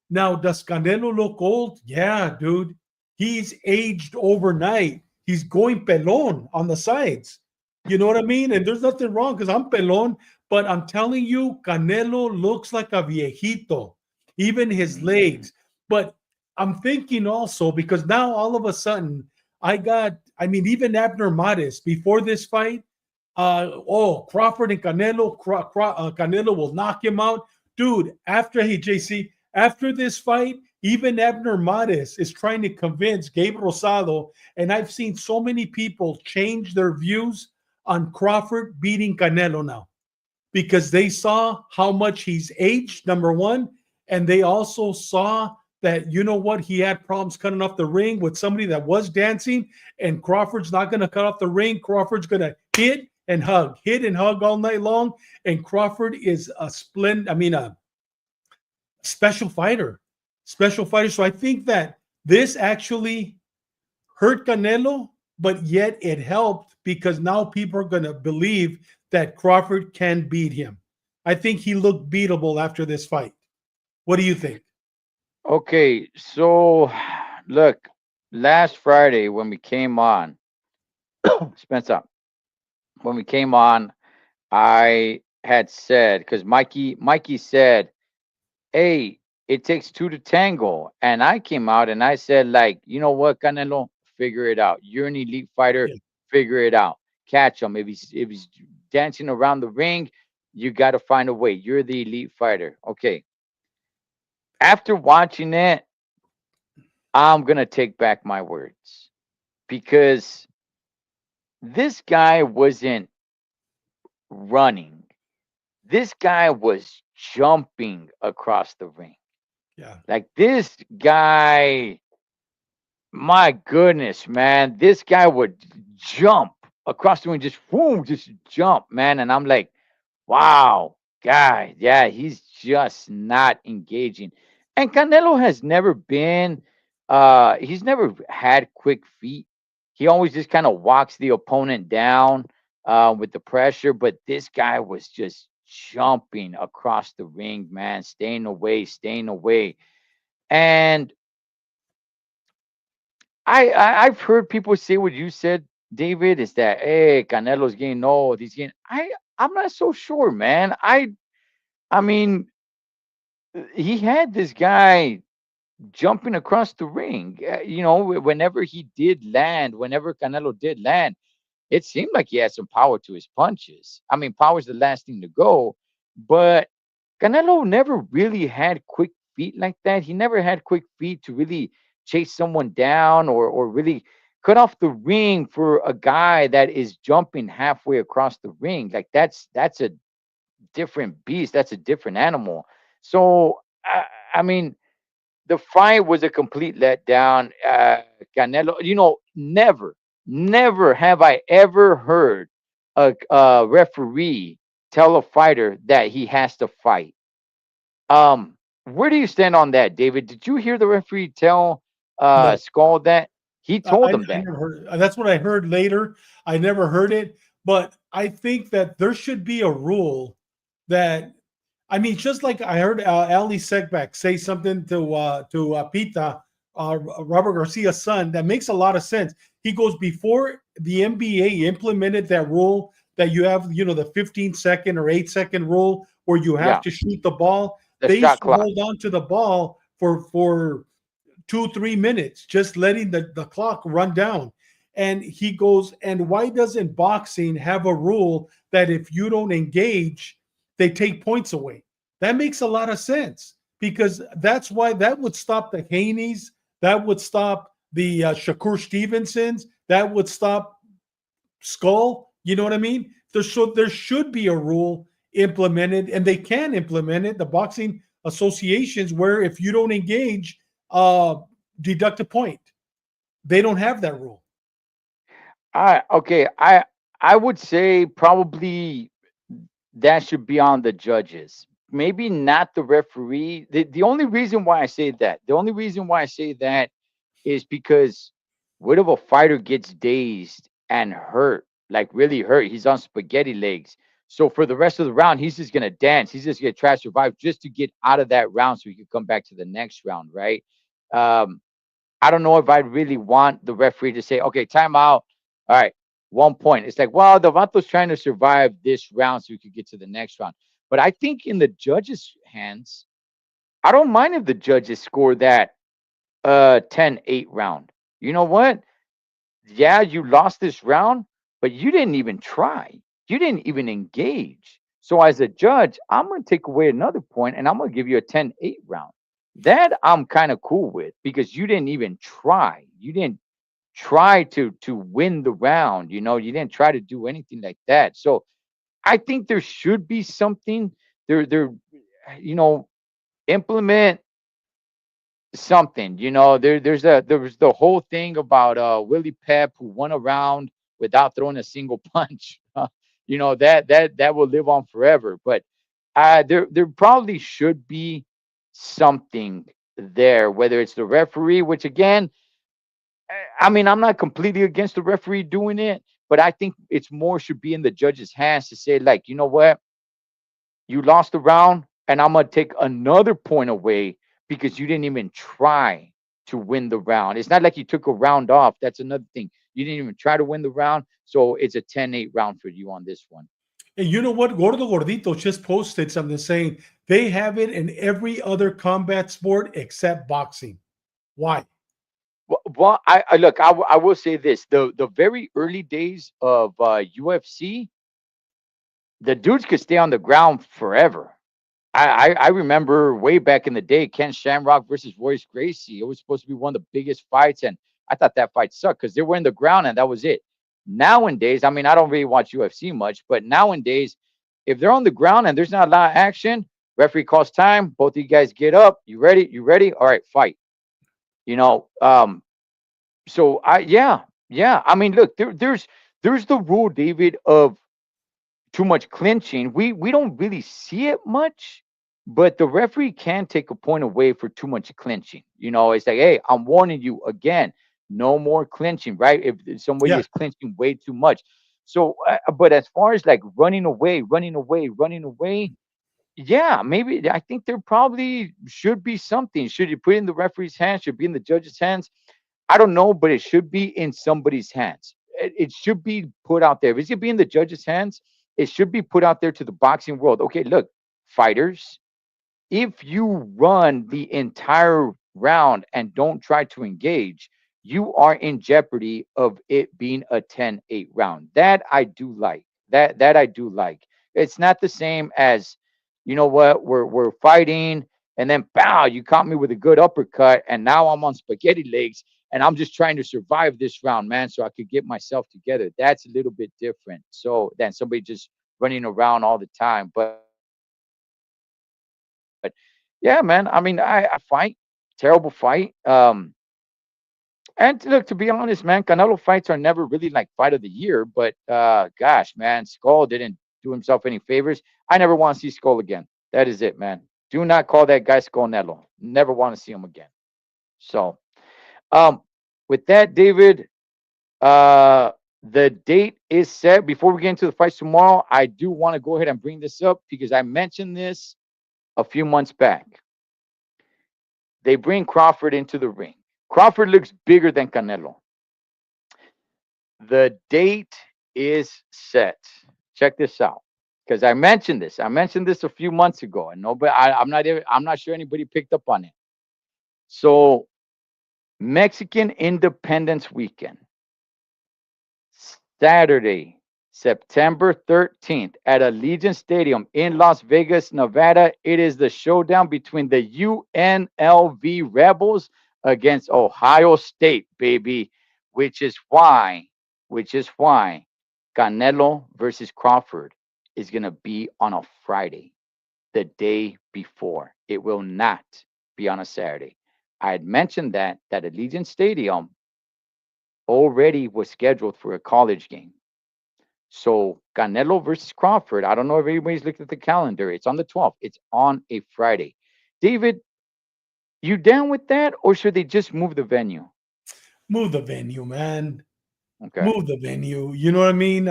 Now, does Canelo look old? Yeah, dude. He's aged overnight. He's going pelon on the sides. You know what I mean? And there's nothing wrong because I'm pelon, but I'm telling you, Canelo looks like a viejito, even his
Mhm.
legs. But I'm thinking also because now all of a sudden, I mean, even Abner Mares before this fight, Crawford and Canelo, Canelo will knock him out. Dude, after this fight, even Abner Mares is trying to convince Gabe Rosado, and I've seen so many people change their views on Crawford beating Canelo now because they saw how much he's aged, number one, and they also saw that you know what he had problems cutting off the ring with somebody that was dancing, and Crawford's not going to cut off the ring. Crawford's going to hit and hug all night long, and Crawford is a splendid, I mean, a special fighter. So I think that this actually hurt Canelo, but yet it helped because now people are going to believe that Crawford can beat him. I think he looked beatable after this fight. What do you think?
Okay, so look, last Friday when we came on, Spencer, when we came on, I had said because Mikey said, "Hey, it takes two to tango," and I came out and I said, like, you know what, Canelo, figure it out. You're an elite fighter,
Yeah,
figure it out. Catch him if he's dancing around the ring. You got to find a way. You're the elite fighter. Okay. After watching it, I'm gonna take back my words because this guy wasn't running. This guy was jumping across the ring.
yeah,
Like this guy, My goodness, man, this guy would jump across the ring, just boom, just jump, man. And I'm like, wow, guy, yeah, he's just not engaging. And Canelo has never been, he's never had quick feet. He always just kind of walks the opponent down with the pressure. But this guy was just jumping across the ring, man, staying away, staying away. And I've heard people say what you said, David, is that hey, Canelo's getting old. He's getting. I'm not so sure, man. I mean, he had this guy jumping across the ring. Whenever he did land, whenever Canelo did land, it seemed like he had some power to his punches. I mean, power's the last thing to go, but Canelo never really had quick feet like that. He never had quick feet to really chase someone down or really cut off the ring for a guy that is jumping halfway across the ring. Like that's a different beast. That's a different animal. So I mean, the fight was a complete letdown. Canelo, never have I ever heard a referee tell a fighter that he has to fight. Where do you stand on that, David? Did you hear the referee tell
No,
Skull that? He told him
I
that.
never heard. That's what I heard later. I never heard it, but I think that there should be a rule that, I mean, just like I heard Ali Segback say something to Pita, Robert Garcia's son, that makes a lot of sense. He goes, before the NBA implemented that rule that you have, the 15-second or 8-second rule where you have
Yeah,
to shoot the ball.
the
They used
shot
to
clock.
hold on to the ball for 2 3 minutes, just letting the clock run down. And he goes, and why doesn't boxing have a rule that if you don't engage, they take points away? That makes a lot of sense, because that's why that would stop the Haneys, that would stop the Shakur Stevensons, that would stop Skull. You know what I mean? There should be a rule implemented, and they can implement it. The boxing associations, where if you don't engage, uh, deduct a point. They don't have that rule.
Okay. I would say probably that should be on the judges. Maybe not the referee. The only reason why I say that, is because what if a fighter gets dazed and hurt, like really hurt? He's on spaghetti legs. So for the rest of the round, he's just gonna dance. He's just gonna try to survive just to get out of that round so he can come back to the next round, right? Um, I don't know if I really want the referee to say, okay, timeout. All right, 1 point. It's like, well, Davato's trying to survive this round so we could get to the next round. But I think in the judges' hands, I don't mind if the judges score that 10-8 round. You know what? Yeah, you lost this round, but you didn't even try. You didn't even engage. So as a judge, I'm going to take away another point and I'm going to give you a 10-8 round. That I'm kind of cool with because you didn't even try. You didn't try to win the round, you didn't try to do anything like that. So I think there should be something there you know implement something. There was the whole thing about Willie Pep who won a round without throwing a single punch. That will live on forever. But there probably should be something there, whether it's the referee, which again, I mean, I'm not completely against the referee doing it, but I think it's more should be in the judge's hands to say, like, you know what, you lost the round, and I'm gonna take another point away because you didn't even try to win the round. It's not like you took a round off. That's another thing. You didn't even try to win the round, so it's a 10-8 round for you on this one.
And you know what? Gordo Gordito just posted something saying they have it in every other combat sport except boxing. Why?
Well, I look. I will say this: the very early days of UFC, the dudes could stay on the ground forever. I remember way back in the day, Ken Shamrock versus Royce Gracie. It was supposed to be one of the biggest fights, and I thought that fight sucked because they were in the ground and that was it. Nowadays, I mean, I don't really watch UFC much, but nowadays, if they're on the ground and there's not a lot of action, referee calls time. Both of you guys get up. You ready? You ready? All right, fight. You know, So yeah. I mean, look, there's the rule, David, of too much clinching. We don't really see it much, but the referee can take a point away for too much clinching. It's like, hey, I'm warning you again, no more clinching, right? If somebody
Yeah,
is clinching way too much. So, but as far as like running away, yeah, maybe I think there probably should be something. Should you put it in the referee's hands? Should it be in the judge's hands? I don't know, but it should be in somebody's hands. It should be put out there. If it's gonna be in the judge's hands, it should be put out there to the boxing world. Okay, look, fighters, if you run the entire round and don't try to engage, you are in jeopardy of it being a 10-8 round. That I do like. That I do like. It's not the same as, you know what, we're fighting and then bow, you caught me with a good uppercut and now I'm on spaghetti legs and I'm just trying to survive this round, man, so I could get myself together. That's a little bit different. So than somebody just running around all the time. But yeah, man. I mean, I like the fight. Terrible fight. And look, to be honest, man, Canelo fights are never really like fight of the year. But gosh, man, Skull didn't do himself any favors. I never want to see Skull again. That is it, man. Do not call that guy Skull. Never want to see him again. So, um, with that, David, the date is set. Before we get into the fights tomorrow, I do want to go ahead and bring this up because I mentioned this a few months back. They bring Crawford into the ring. Crawford looks bigger than Canelo. The date is set. Check this out. Because I mentioned this. I mentioned this a few months ago, and nobody. I'm not sure anybody picked up on it. So Mexican Independence Weekend, Saturday, September 13th at Allegiant Stadium in Las Vegas, Nevada. It is the showdown between the UNLV Rebels against Ohio State, baby, which is why, which is why Canelo versus Crawford is going to be on a Friday, the day before. It will not be on a Saturday. I had mentioned that Allegiant Stadium already was scheduled for a college game. So Canelo versus Crawford. I don't know if everybody's looked at the calendar. It's on the 12th. It's on a Friday. David, you down with that, or should they just move the venue?
move the venue, man.
Okay.
Move the venue. You know what I mean?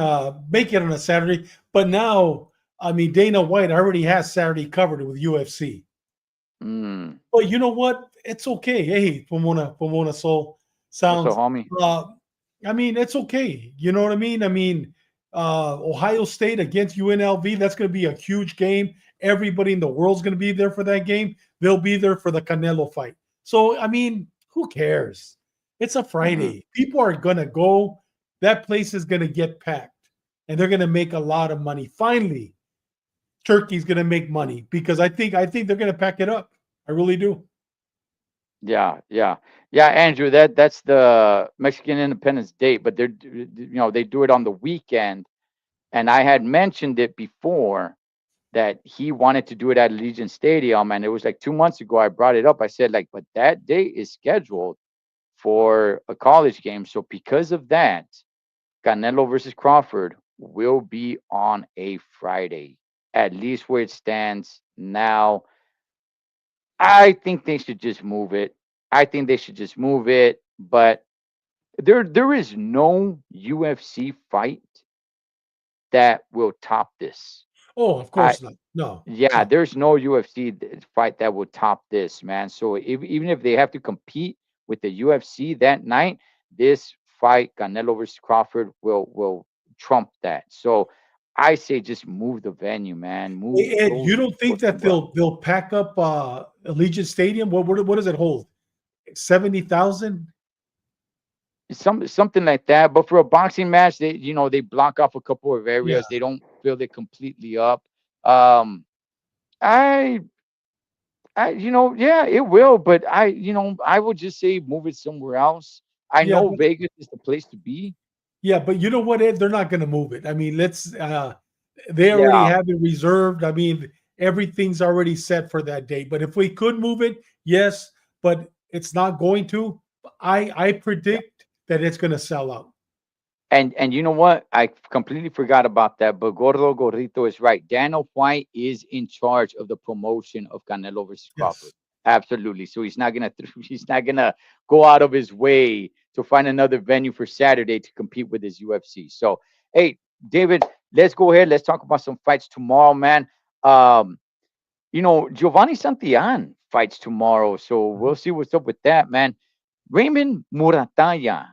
Make it on a Saturday. But now, I mean, Dana White already has Saturday covered with UFC.
Mm.
But you know what? It's okay. Hey, Pomona Soul
What's up,
sounds.
homie?
Uh, I mean, it's okay. You know what I mean? I mean, Ohio State against UNLV. That's going to be a huge game. Everybody in the world's going to be there for that game. They'll be there for the Canelo fight. So, I mean, who cares? It's a
Hmm.
Friday. People are going to go. That place is going to get packed, and they're going to make a lot of money. Finally, Turkey's going to make money because I think they're going to pack it up. I really do.
Yeah, Andrew. That's the Mexican Independence Day, but they do it on the weekend, and I had mentioned it before that he wanted to do it at Allegiant Stadium, and it was like 2 months ago. I brought it up. I said like, but that date is scheduled for a college game, so because of that, Canelo versus Crawford will be on a Friday, at least where it stands now. I think they should just move it. I think they should just move it, but there is no UFC fight that will top this.
Oh, of
I
course not. No,
Yeah,
no.
there's no UFC fight that will top this, man. So even if they have to compete with the UFC that night, this fight, Canelo versus Crawford, will trump that. So I say just move the venue, man. Move,
Hey, Ed,
go,
you don't
go
think that
somewhere else.
they'll pack up Allegiant Stadium? What does it hold? 70,000?
Something like that. But for a boxing match, they block off a couple of
Yeah,
areas. They don't fill it completely up. Um, I yeah, it will, but I would just say move it somewhere else. I
yeah,
know Vegas is the place to be.
yeah. But you know what, Ed? They're not going to move it. I mean, let's. They already
Yeah,
have it reserved. I mean, everything's already set for that date. But if we could move it, yes. But it's not going to. I
yeah,
predict. that it's going to sell out.
And you know what? I completely forgot about that. But Gordo Gordito is right. Daniel White is in charge of the promotion of Canelo versus Crawford.
Yes.
Absolutely. So he's not gonna he's not gonna go out of his way to find another venue for Saturday to compete with his UFC. So hey, David, let's go ahead. Let's talk about some fights tomorrow, man. Um, Giovanni Santillan fights tomorrow, so we'll
Mhm.
see what's up with that, man. Raymond Murataya,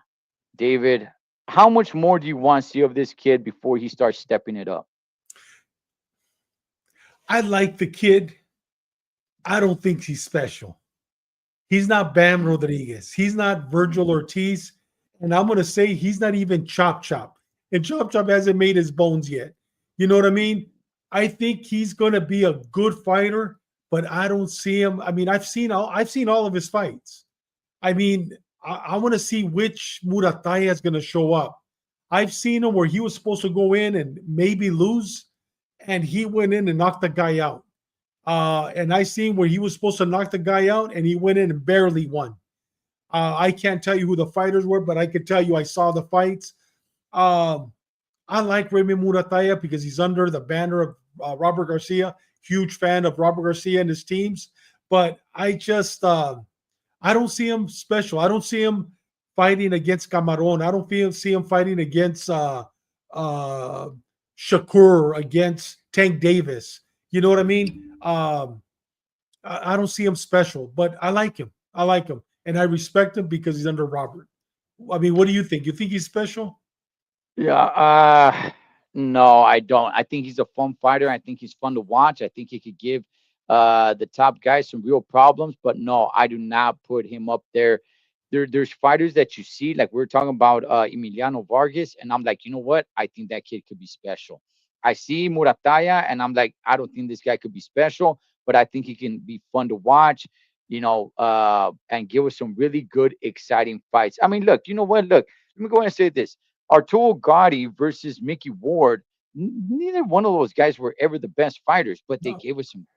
David, how much more do you want to see of this kid before he starts stepping it up?
I like the kid. I don't think he's special. He's not Bam
Mm,
Rodriguez. He's not Virgil
mm,
Ortiz. And I'm going to say he's not even Chop Chop. And Chop Chop hasn't made his bones yet. You know what I mean? I think he's going to be a good fighter, but I don't see him. I mean, I've seen all of his fights. I mean, I want to see which Murataya is going to show up. I've seen him where he was supposed to go in and maybe lose, and he went in and knocked the guy out. And I seen where he was supposed to knock the guy out, and he went in and barely won. I can't tell you who the fighters were, but I can tell you I saw the fights. Um, I like Raymond Murataya because he's under the banner of Robert Garcia. Huge fan of Robert Garcia and his teams, but I don't see him special. I don't see him fighting against Cameron. I don't see him fighting against uh, Shakur, against Tank Davis. You know what I mean? I don't see him special, but I like him. I like him, and I respect him because he's under Robert. I mean, what do you think? You think he's special?
Yeah, no, I don't. I think he's a fun fighter. I think he's fun to watch. I think he could give the top guys some real problems, but no, I do not put him up there. There's fighters that you see, like we are talking about Emiliano Vargas, and I'm like, you know what? I think that kid could be special. I see Murataya, and I'm like, I don't think this guy could be special, but I think he can be fun to watch, and give us some really good, exciting fights. I mean, look, you know what? Look, let me go ahead and say this. Arturo Gotti versus Mickey Ward. Neither one of those guys were ever the best fighters, but they
No.
gave us some,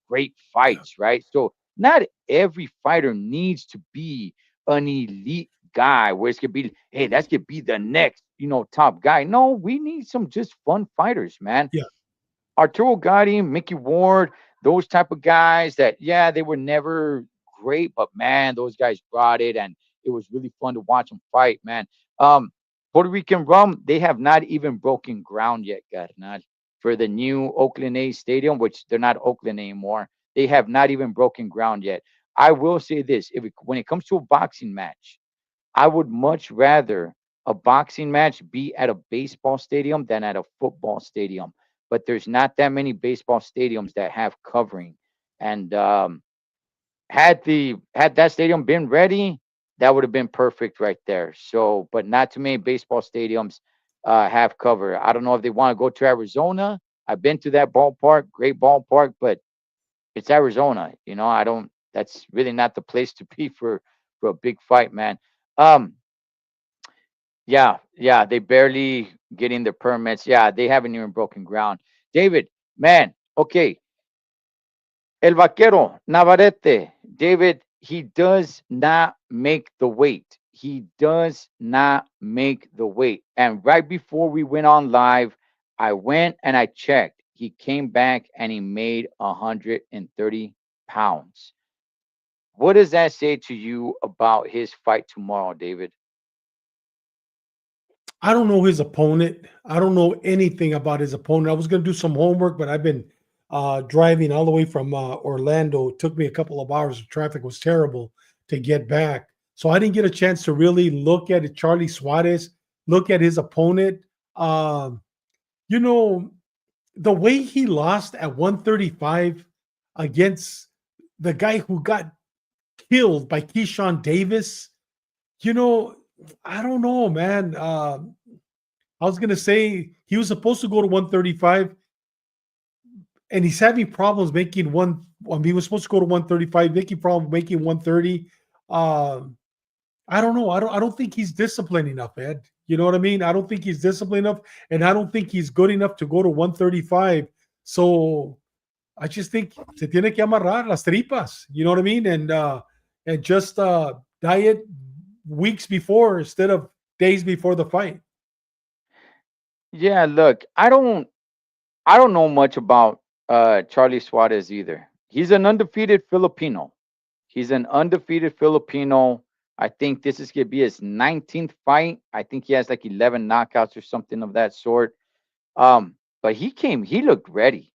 great fights, right? So not every fighter needs to be an elite guy where it's gonna be, hey, that's gonna be the next, top guy. No, we need some just fun fighters, man.
Yeah.
Arturo Gotti, Mickey Ward, those type of guys that, yeah, they were never great, but man, those guys brought it, and it was really fun to watch them fight, man. Um, Puerto Rican Rum, they have not even broken ground yet, carnal, for the new Oakland A's stadium, which they're not Oakland anymore. They have not even broken ground yet. I will say this: when it comes to a boxing match, I would much rather a boxing match be at a baseball stadium than at a football stadium. But there's not that many baseball stadiums that have covering. And had that stadium been ready, that would have been perfect right there. So, but not too many baseball stadiums have cover. I don't know if they want to go to Arizona. I've been to that ballpark, great ballpark, but it's Arizona. I don't. That's really not the place to be for a big fight, man. Um, yeah, yeah, they barely getting their permits. Yeah, they haven't even broken ground. David, man, okay. El Vaquero, Navarrete, David, he does not make the weight. He does not make the weight. And right before we went on live, I went and I checked. He came back and he made 130 pounds. What does that say to you about his fight tomorrow, David?
I don't know his opponent. I don't know anything about his opponent. I was going to do some homework, but I've been driving all the way from Orlando. It took me a couple of hours. The traffic was terrible to get back. So I didn't get a chance to really look at it. Charlie Suarez, look at his opponent. Um, you know, the way he lost at 135 against the guy who got killed by Keyshawn Davis, you know, I don't know, man. I was gonna say he was supposed to go to 135, and he's having problems making one. I mean, he was supposed to go to 135, making problems making 130. Um, I don't know. I don't think he's disciplined enough, Ed. You know what I mean? I don't think he's disciplined enough, and I don't think he's good enough to go to 135. So I just think se tiene que amarrar las tripas. You know what I mean? And just diet weeks before instead of days before the fight.
Yeah, look, I don't know much about Charlie Suarez either. He's an undefeated Filipino. He's an undefeated Filipino. I think this is gonna be his 19th fight. I think he has like 11 knockouts or something of that sort. But he looked ready.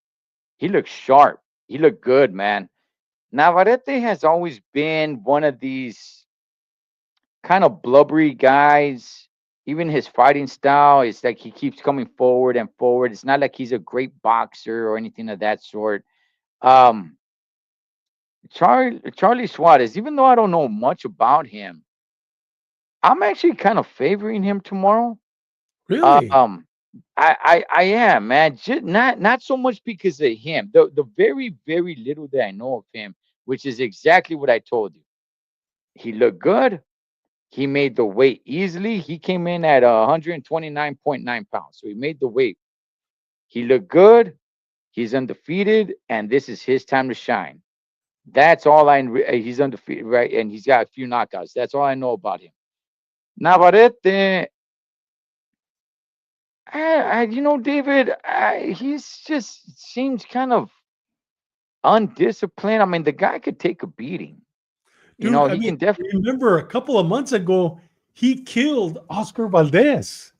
He looked sharp. He looked good, man. Navarrete has always been one of these kind of blubbery guys. Even his fighting style is like he keeps coming forward and forward. It's not like he's a great boxer or anything of that sort. Um, Charlie Suarez, even though I don't know much about him, I'm actually kind of favoring him tomorrow.
Really?
Um, I am, man. Just not so much because of him. The very little that I know of him, which is exactly what I told you. He looked good. He made the weight easily. He came in at 129.9 pounds, so he made the weight. He looked good. He's undefeated, and this is his time to shine. That's all he's undefeated, right? And he's got a few knockouts. That's all I know about him. Navarrete, David, he's just seems kind of undisciplined. I mean, the guy could take a beating.
Dude, I
He
mean,
can definitely.
remember a couple of months ago, he killed Oscar Valdez.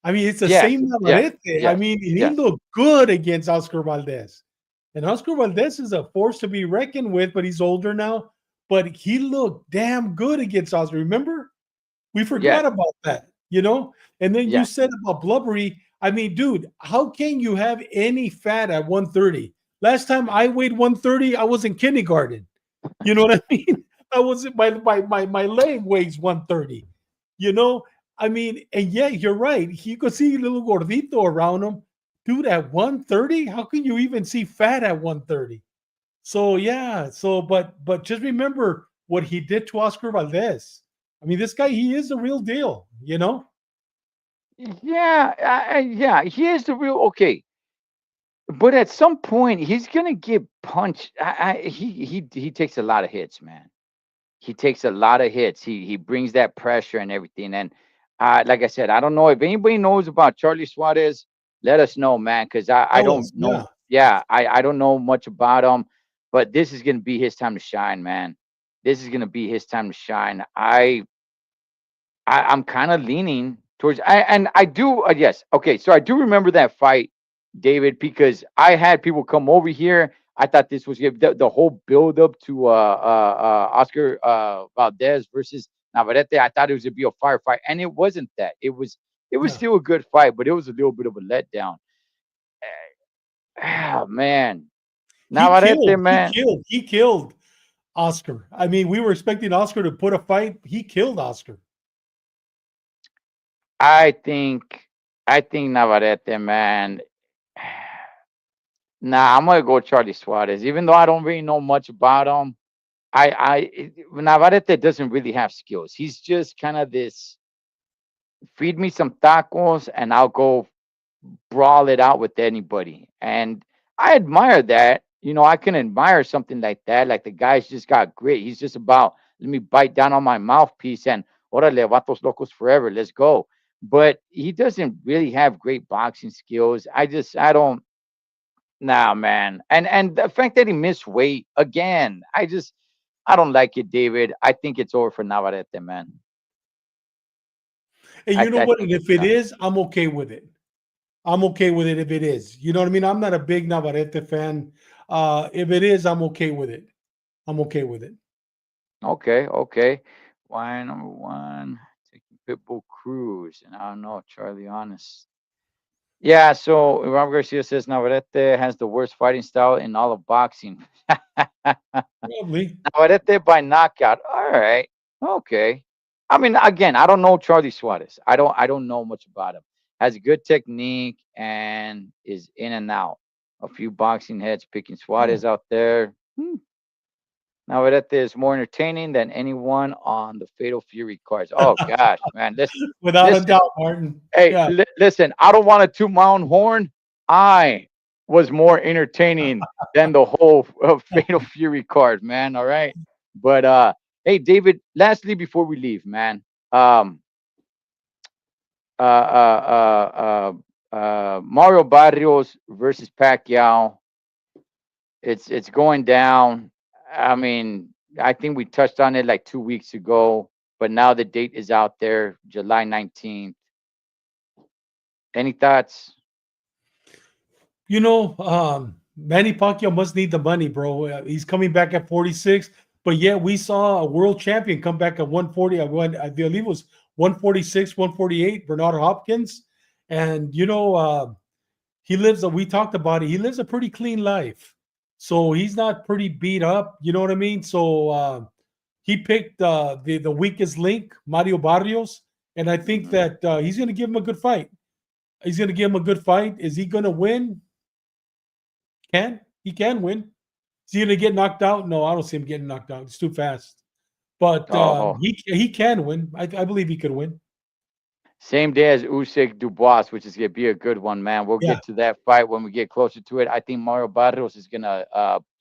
I mean, it's the
Yes,
same
yes,
Navarrete. I
yes,
mean, he
yes,
looked good against Oscar Valdez. And Oscar Valdez is a force to be reckoned with, but he's older now. But he looked damn good against Oscar. Remember? We
yes,
forgot about that. And then you
yes,
said about blubbery. I mean, dude, how can you have any fat at 130? Last time I weighed 130, I was in kindergarten. You know what I mean? I was my leg weighs 130. You know, I mean, and yeah, you're right. You could see little gordito around him. Dude, at 130, how can you even see fat at 130? So yeah, but just remember what he did to Oscar Valdez. I mean, this guy, he is the real deal.
yeah, yeah. He is the real okay. But at some point, he's gonna get punched. He takes a lot of hits, man. He takes a lot of hits. He brings that pressure and everything. And like I said, I don't know if anybody knows about Charlie Suarez. Let us know, man, because I
Tell
don't
us,
know.
yeah.
Yeah, I don't know much about him, but this is gonna be his time to shine, man. This is gonna be his time to shine. I'm kind of leaning towards and I do yes. Okay, so I do remember that fight, David, because I had people come over here. I thought this was the whole build up to Oscar Valdez versus Navarrete. I thought it was gonna be a firefight, and it wasn't that. It was
Yeah.
still a good fight, but it was a little bit of a letdown. Ah, man,
He
Navarrete,
killed, he
man.
killed, he killed Oscar. I mean, we were expecting Oscar to put a fight. He killed Oscar.
I think I think Navarrete, man. Nah, I'm gonna go Charlie Suarez. Even though I don't really know much about him, Navarrete doesn't really have skills. He's just kind of this feed me some tacos and I'll go brawl it out with anybody. And I admire that. I can admire something like that. Like the guy's just got grit. He's just about let me bite down on my mouthpiece and orale vatos locos forever. Let's go. But he doesn't really have great boxing skills. I don't. Nah, man. And the fact that he missed weight again, I don't like it, David. I think it's over for Navarrete, man.
And
I,
you know
I
what?
think
And
it's
if it
done.
is, I'm okay with it. I'm okay with it if it is. You know what I mean? I'm not a big Navarrete fan. If it is, I'm okay with it. I'm okay with it.
Okay, okay. Why number one? Taking Pitbull Cruise. And I don't know, Charlie Honest. Yeah, so Robert Garcia says Navarrete has the worst fighting style in all of boxing.
Probably.
Navarrete by knockout. All right. Okay. I mean, again, I don't know Charlie Suarez. I don't know much about him. Has good technique and is in and out. A few boxing heads picking
Yeah.
Suarez out there. Navarrete is more entertaining than anyone on the Fatal Fury cards. Oh gosh, man. Listen,
Without a
listen.
doubt, Martin.
Hey,
Yeah.
listen. I don't want to toot my own horn. I was more entertaining than the whole Fatal Fury card, man. All right, but Hey, David. Lastly, before we leave, man. Um, Mario Barrios versus Pacquiao. It's going down. I mean, I think we touched on it like 2 weeks ago, but now the date is out there, July 19th. Any thoughts?
Manny Pacquiao must need the money, bro. He's coming back at 46, but yet we saw a world champion come back at 140. I believe it was 146, 148, Bernard Hopkins. And, he lives, we talked about it, he lives a pretty clean life. So he's not pretty beat up. You know what I mean? So he picked the weakest link, Mario Barrios. And I think
Mhm.
that he's going to give him a good fight. He's going to give him a good fight. Is he going to win? He can win? Is he going to get knocked out? No, I don't see him getting knocked out. It's too fast. But
Oh,
he can win. I believe he could win.
same day as Usyk Dubois, which is gonna be a good one, man. We'll
Yeah.
get to that fight when we get closer to it. I think Mario Barrios is gonna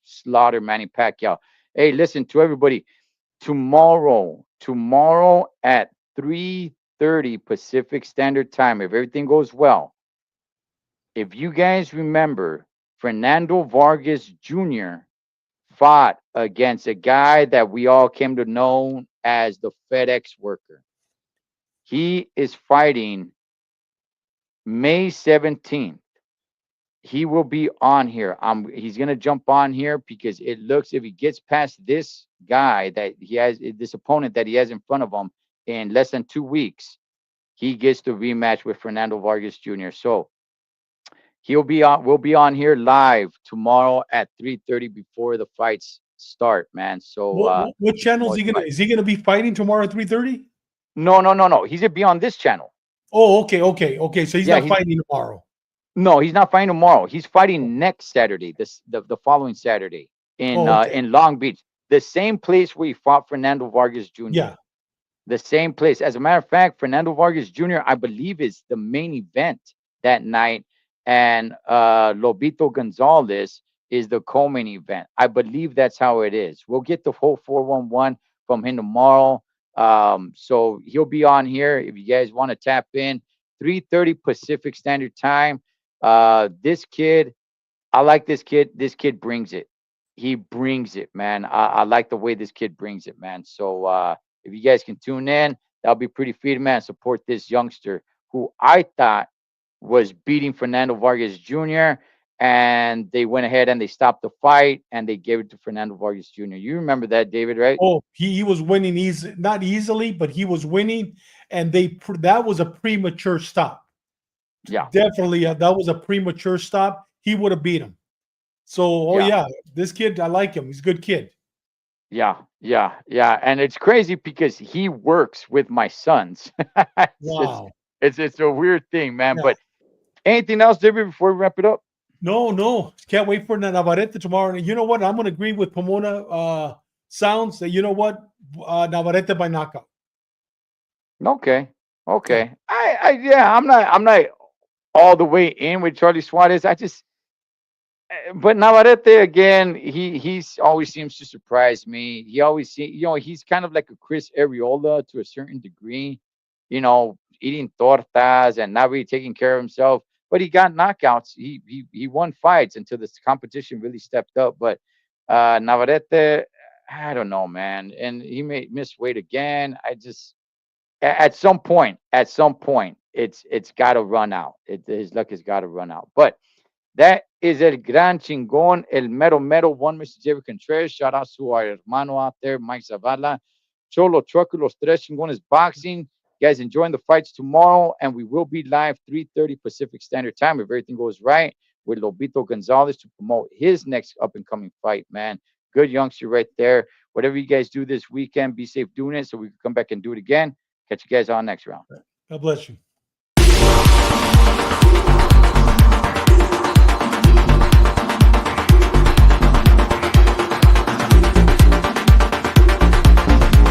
slaughter Manny Pacquiao. Hey, listen to everybody. Tomorrow at 3:30 Pacific Standard Time, if everything goes well. If you guys remember, Fernando Vargas Jr. fought against a guy that we all came to know as the FedEx worker. He is fighting May 17th. He will be on here. He's gonna jump on here because it looks, if he gets past this guy that he has, this opponent that he has in front of him in less than 2 weeks, he gets the rematch with Fernando Vargas Jr. So he'll be on. We'll be on here live tomorrow at 3:30 before the fights start, man. So
What channel is he
most
gonna?
fight.
Is he gonna be fighting tomorrow at 3:30?
No, no, no, no. He's gonna be on this channel.
Oh, okay, okay, okay. So he's
Yeah,
not
he's
fighting tomorrow.
no, he's not fighting tomorrow. He's fighting next Saturday, the following Saturday
Oh, okay.
in Long Beach, the same place where he fought Fernando Vargas Jr.
Yeah.
The same place. As a matter of fact, Fernando Vargas Jr., I believe, is the main event that night, and Lobito Gonzalez is the co-main event. I believe that's how it is. We'll get the whole 411 from him tomorrow. So he'll be on here if you guys want to tap in. 3:30 Pacific Standard Time. This kid, I like this kid. This kid brings it. He brings it, man. I like the way this kid brings it, man. So if you guys can tune in, that'll be pretty free, man. Support this youngster who I thought was beating Fernando Vargas Jr. And they went ahead and they stopped the fight and they gave it to Fernando Vargas Jr. You remember that, David, right?
Oh, he was winning easy, not easily, but he was winning, and that was a premature stop.
Yeah,
Definitely, that was a premature stop. He would have beat him. So, oh
yeah.
yeah, this kid, I like him. He's a good kid.
Yeah, yeah, yeah, and it's crazy because he works with my sons. it's just,
Wow.
it's a weird thing, man.
Yeah.
But anything else, David, before we wrap it up?
No, no, can't wait for Navarrete tomorrow. And you know what? I'm going to agree with Pomona. Sounds that, you know what, Navarrete by knockout.
Okay,
Yeah.
okay. Yeah, I'm not all the way in with Charlie Suarez. But Navarrete again, he's always seems to surprise me. He always he's kind of like a Chris Arreola to a certain degree, eating tortas and not really taking care of himself. But he got knockouts. He won fights until this competition really stepped up. But Navarrete, I don't know, man, and he may miss weight again. At some point, it's got to run out. His luck has got to run out. But that is el gran chingón, el mero mero one, Mr. Jerry Contreras. Shout out to our hermano out there, Mike Zavala. Cholo Trucker, Los Tres Chingones Boxing. You guys enjoying the fights tomorrow, and we will be live 3:30 Pacific Standard Time if everything goes right with Lobito Gonzalez to promote his next up and coming fight, man. Good youngster right there. Whatever you guys do this weekend, be safe doing it so we can come back and do it again. Catch you guys on next round.
God bless you.